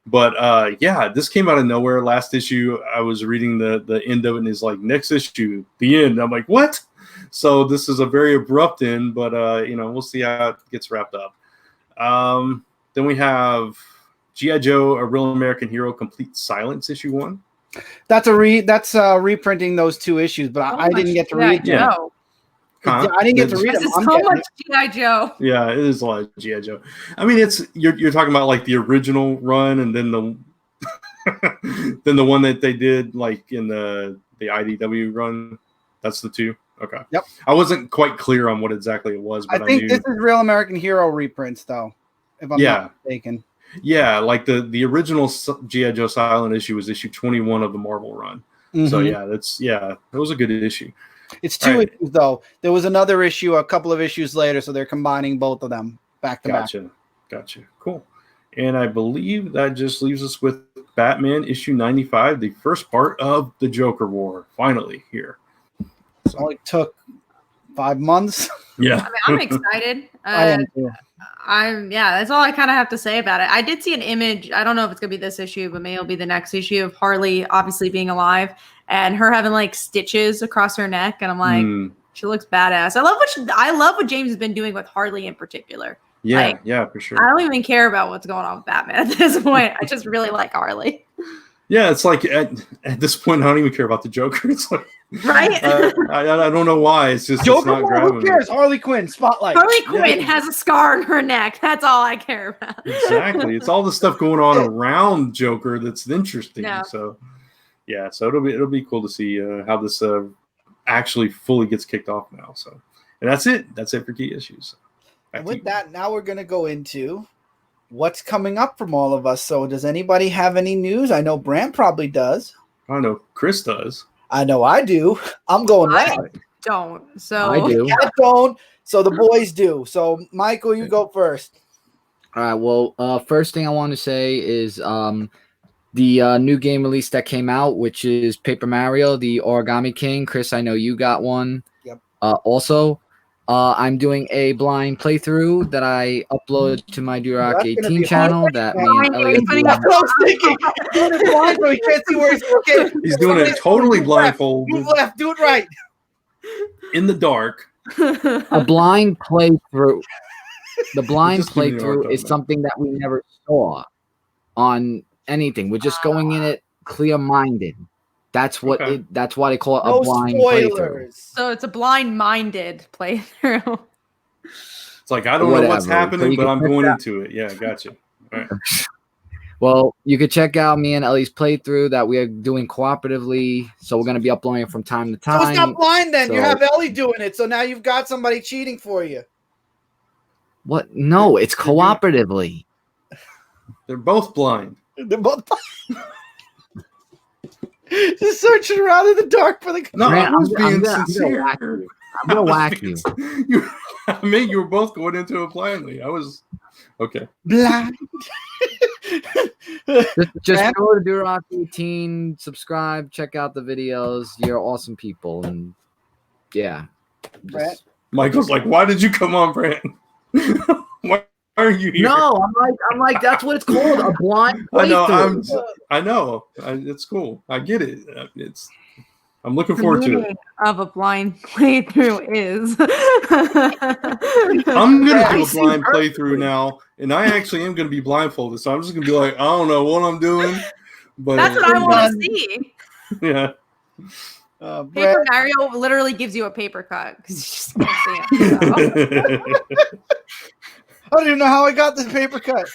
But yeah, this came out of nowhere. Last issue, I was reading the end of it, and it's like, next issue, the end. I'm like, what? So this is a very abrupt end, but we'll see how it gets wrapped up. Then we have G.I. Joe, A Real American Hero, Complete Silence, issue 1. That's reprinting those 2 issues, but I didn't get to read them. Huh? I didn't get to read them. So much G.I. Joe. Yeah, it is a lot of G.I. Joe. I mean, it's you're talking about like the original run, and then the then the one that they did like in the IDW run. That's the 2. Okay. Yep. I wasn't quite clear on what exactly it was, but I think knew. this is Real American Hero reprints, though, if I'm not mistaken. Yeah, like the original G.I. Joe Silent issue was issue 21 of the Marvel run. Mm-hmm. So yeah, it was a good issue. It's 2 issues though. There was another issue a couple of issues later, so they're combining both of them back to back. Gotcha. Cool. And I believe that just leaves us with Batman issue 95, the first part of the Joker War. Finally here. It only took 5 months. I Yeah. mean, I'm excited. I am too. That's all I kind of have to say about it. I did see an image. I don't know if it's gonna be this issue, but maybe it'll be the next issue of Harley obviously being alive and her having like stitches across her neck, and I'm like, she looks badass. I love what James has been doing with Harley in particular. Yeah, for sure. I don't even care about what's going on with Batman at this point. I just really like Harley. Yeah, it's like at this point, I don't even care about the Joker. It's like, right? I don't know why. It's just Joker. It's not grabbing Who cares? Harley Quinn spotlight. Harley Quinn has a scar on her neck. That's all I care about. Exactly. It's all the stuff going on around Joker that's interesting. Yeah. So yeah, so it'll be cool to see how this actually fully gets kicked off now. So, and that's it. That's it for key issues. And with that, now we're going to go into what's coming up from all of us. So does anybody have any news? I know Brant probably does. I know Chris does. I know I do. I'm going loud. Don't. So I do. I don't. So the boys do. So Michael, you go first. All right. Well, first thing I want to say is the new game release that came out, which is Paper Mario, the Origami King. Chris, I know you got one. Yep. Also, I'm doing a blind playthrough that I upload to my Durock 18 channel. That me and Elliot do. That's what I was thinking. Doing it blind so he can't see where he's looking. He's doing it totally blindfolded. Move left. Do it right. In the dark. A blind playthrough. The blind Just give me the playthrough art is on something that we never saw on anything. We're just going in it clear-minded. That's what that's why they call it a blind playthrough. So it's a blind-minded playthrough. It's like I don't know what's Whatever. So happening, you but can I'm check going that- into it. Yeah, gotcha. All right. Well, you could check out me and Ellie's playthrough that we are doing cooperatively. So we're going to be uploading it from time to So time. it's not blind then. You So- have Ellie doing it. So now you've got somebody cheating for you. What? No, it's cooperatively. They're both blind. They're both just searching around in the dark for the. No, Man, I was I'm being gonna sincere. whack you. I'm going to whack you. I mean, you were both going into it blindly. I was okay. Blind. Just Man. go to Durock 18, subscribe, check out the videos. You're awesome people. And yeah. Brett? Michael's like, why did you come on, Brandon? Why are you here? No, I'm like, that's what it's called, a blind playthrough. I know. It's cool. I get it. I'm looking forward to it. Of a blind playthrough is. I'm gonna Yeah, do I a see blind perfectly. playthrough now, and I actually am gonna be blindfolded. So I'm just gonna be like, I don't know what I'm doing, but That's what I want to see. Yeah. Brett, Paper Mario literally gives you a paper cut because you just can't see it. So. I don't even know how I got this paper cut.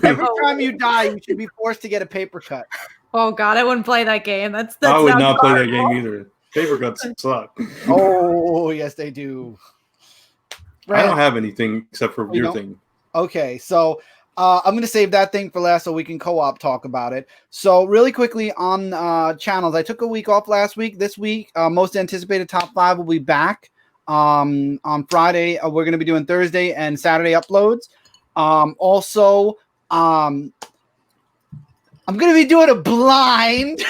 Every Oh. time you die, you should be forced to get a paper cut. Oh God, I wouldn't play that game. That's I would sounds not play that horrible. game either. Paper cuts suck. Oh, yes, they do. I Brett, don't have anything except for You your don't? thing. Okay, so I'm going to save that thing for last so we can co-op talk about it. So really quickly on channels, I took a week off last week. This week, most anticipated top 5 will be back on Friday. We're going to be doing Thursday and Saturday uploads. Also, I'm going to be doing a blind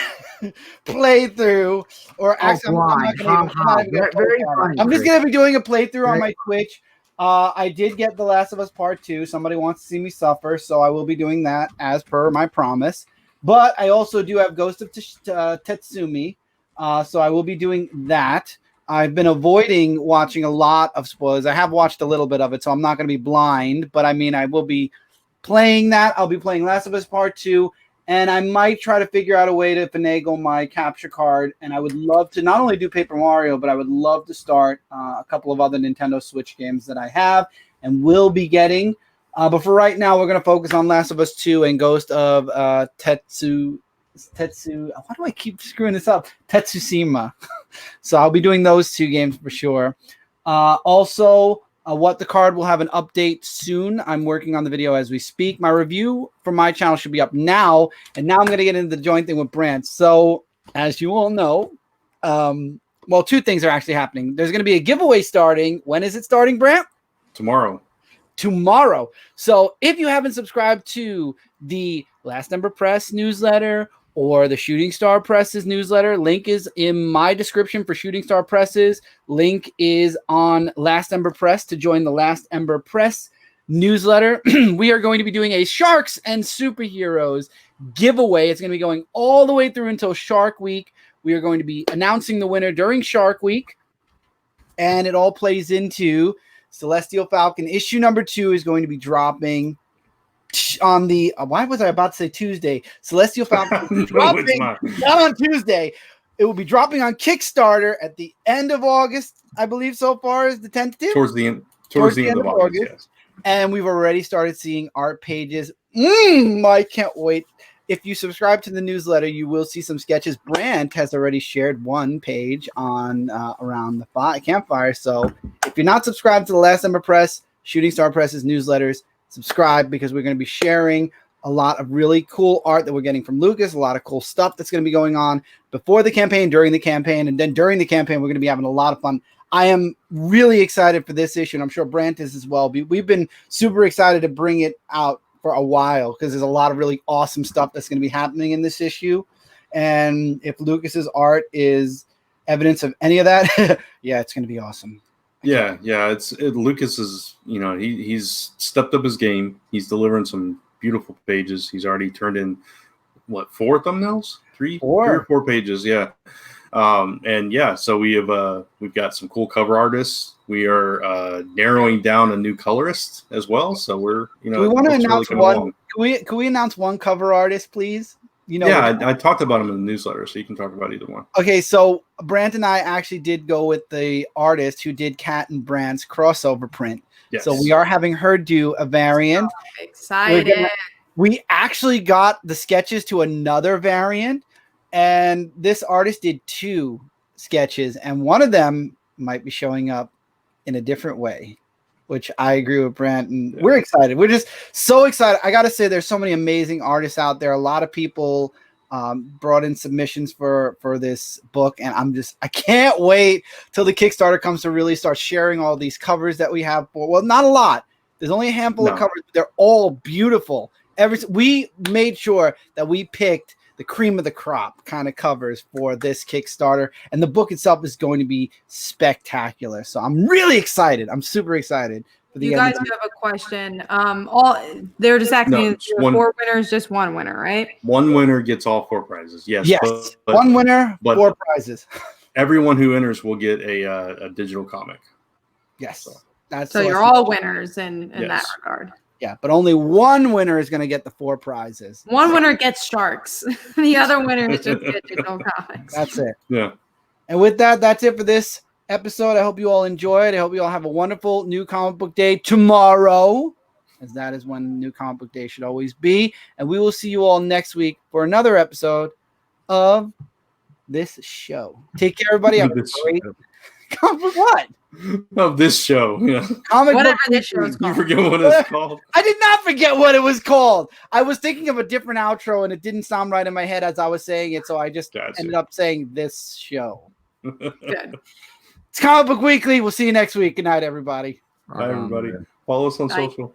playthrough, or actually, I'm not going to. I'm just going to be doing a playthrough on my Twitch. I did get The Last of Us Part 2. Somebody wants to see me suffer, so I will be doing that as per my promise. But I also do have Ghost of Tetsumi, so I will be doing that. I've been avoiding watching a lot of spoilers. I have watched a little bit of it, so I'm not going to be blind. But I mean, I will be playing that. I'll be playing Last of Us Part 2. And I might try to figure out a way to finagle my capture card. And I would love to not only do Paper Mario, but I would love to start a couple of other Nintendo Switch games that I have and will be getting. But for right now, we're going to focus on Last of Us 2 and Ghost of Tetsu. Why do I keep screwing this up? Tetsushima. So I'll be doing those 2 games for sure. Also, What the Card will have an update soon. I'm working on the video as we speak. My review for my channel should be up now. And now I'm going to get into the joint thing with Brant. So as you all know, well, 2 things are actually happening. There's going to be a giveaway starting. When is it starting, Brant? Tomorrow. So if you haven't subscribed to the Last Ember Press newsletter or the Shooting Star Presses newsletter, link is in my description for Shooting Star Presses. Link is on Last Ember Press to join the Last Ember Press newsletter. We are going to be doing a Sharks and Superheroes giveaway. It's going to be going all the way through until Shark Week. We are going to be announcing the winner during Shark Week, and it all plays into Celestial Falcon. Issue number 2 is going to be dropping on the why was I about to say Tuesday? Celestial Falcon dropping not on Tuesday. It will be dropping on Kickstarter at the end of August, I believe. So far is the tentative Towards the end of August. Yes. And we've already started seeing art pages. I can't wait. If you subscribe to the newsletter, you will see some sketches. Brant has already shared 1 page on around the campfire. So if you're not subscribed to the Last Ember Press, Shooting Star Press's newsletters, subscribe, because we're going to be sharing a lot of really cool art that we're getting from Lucas, a lot of cool stuff that's going to be going on before the campaign, during the campaign, and then during the campaign, we're going to be having a lot of fun. I am really excited for this issue, and I'm sure Brant is as well. We've been super excited to bring it out for a while because there's a lot of really awesome stuff that's going to be happening in this issue. And if Lucas's art is evidence of any of that, yeah, it's going to be awesome. Yeah. Lucas is, he's stepped up his game. He's delivering some beautiful pages. He's already turned in 4 thumbnails, 3 or 4 pages. Yeah. So we've got some cool cover artists. We are narrowing down a new colorist as well. So we're, we want to announce really one. Can we announce one cover artist, please? I talked about him in the newsletter, so you can talk about either one. Okay, so Brant and I actually did go with the artist who did Cat and Brant's crossover print. Yes. So we are having her do a variant. Excited. We actually got the sketches to another variant, and this artist did 2 sketches, and one of them might be showing up in a different way, which I agree with Brent, and we're excited. We're just so excited. I got to say, there's so many amazing artists out there. A lot of people brought in submissions for this book, and I can't wait till the Kickstarter comes to really start sharing all these covers that we have. Well, not a lot. There's only a handful of covers, but they're all beautiful. We made sure that we picked the cream of the crop kind of covers for this Kickstarter, and the book itself is going to be spectacular. So I'm really excited. I'm super excited. For the you guys have a question. They're just asking 4 winners, just 1 winner, right? 1 winner gets all 4 prizes. Yes. Yes. But 1 winner, 4 prizes. Everyone who enters will get a digital comic. Yes. So you're all winners in that regard. Yeah, but only 1 winner is going to get the 4 prizes. 1 winner gets sharks. The other winners just get digital comics. That's it. Yeah. And with that, that's it for this episode. I hope you all enjoyed. I hope you all have a wonderful New Comic Book Day tomorrow, as that is when New Comic Book Day should always be. And we will see you all next week for another episode of this show. Take care, everybody. Have a great what? Of this show, yeah. Whatever this show is called. You forget what it's called. I did not forget what it was called. I was thinking of a different outro, and it didn't sound right in my head as I was saying it, so I just ended up saying this show. Good. It's Comic Book Weekly. We'll see you next week. Good night, everybody. Bye, everybody. Follow us on social.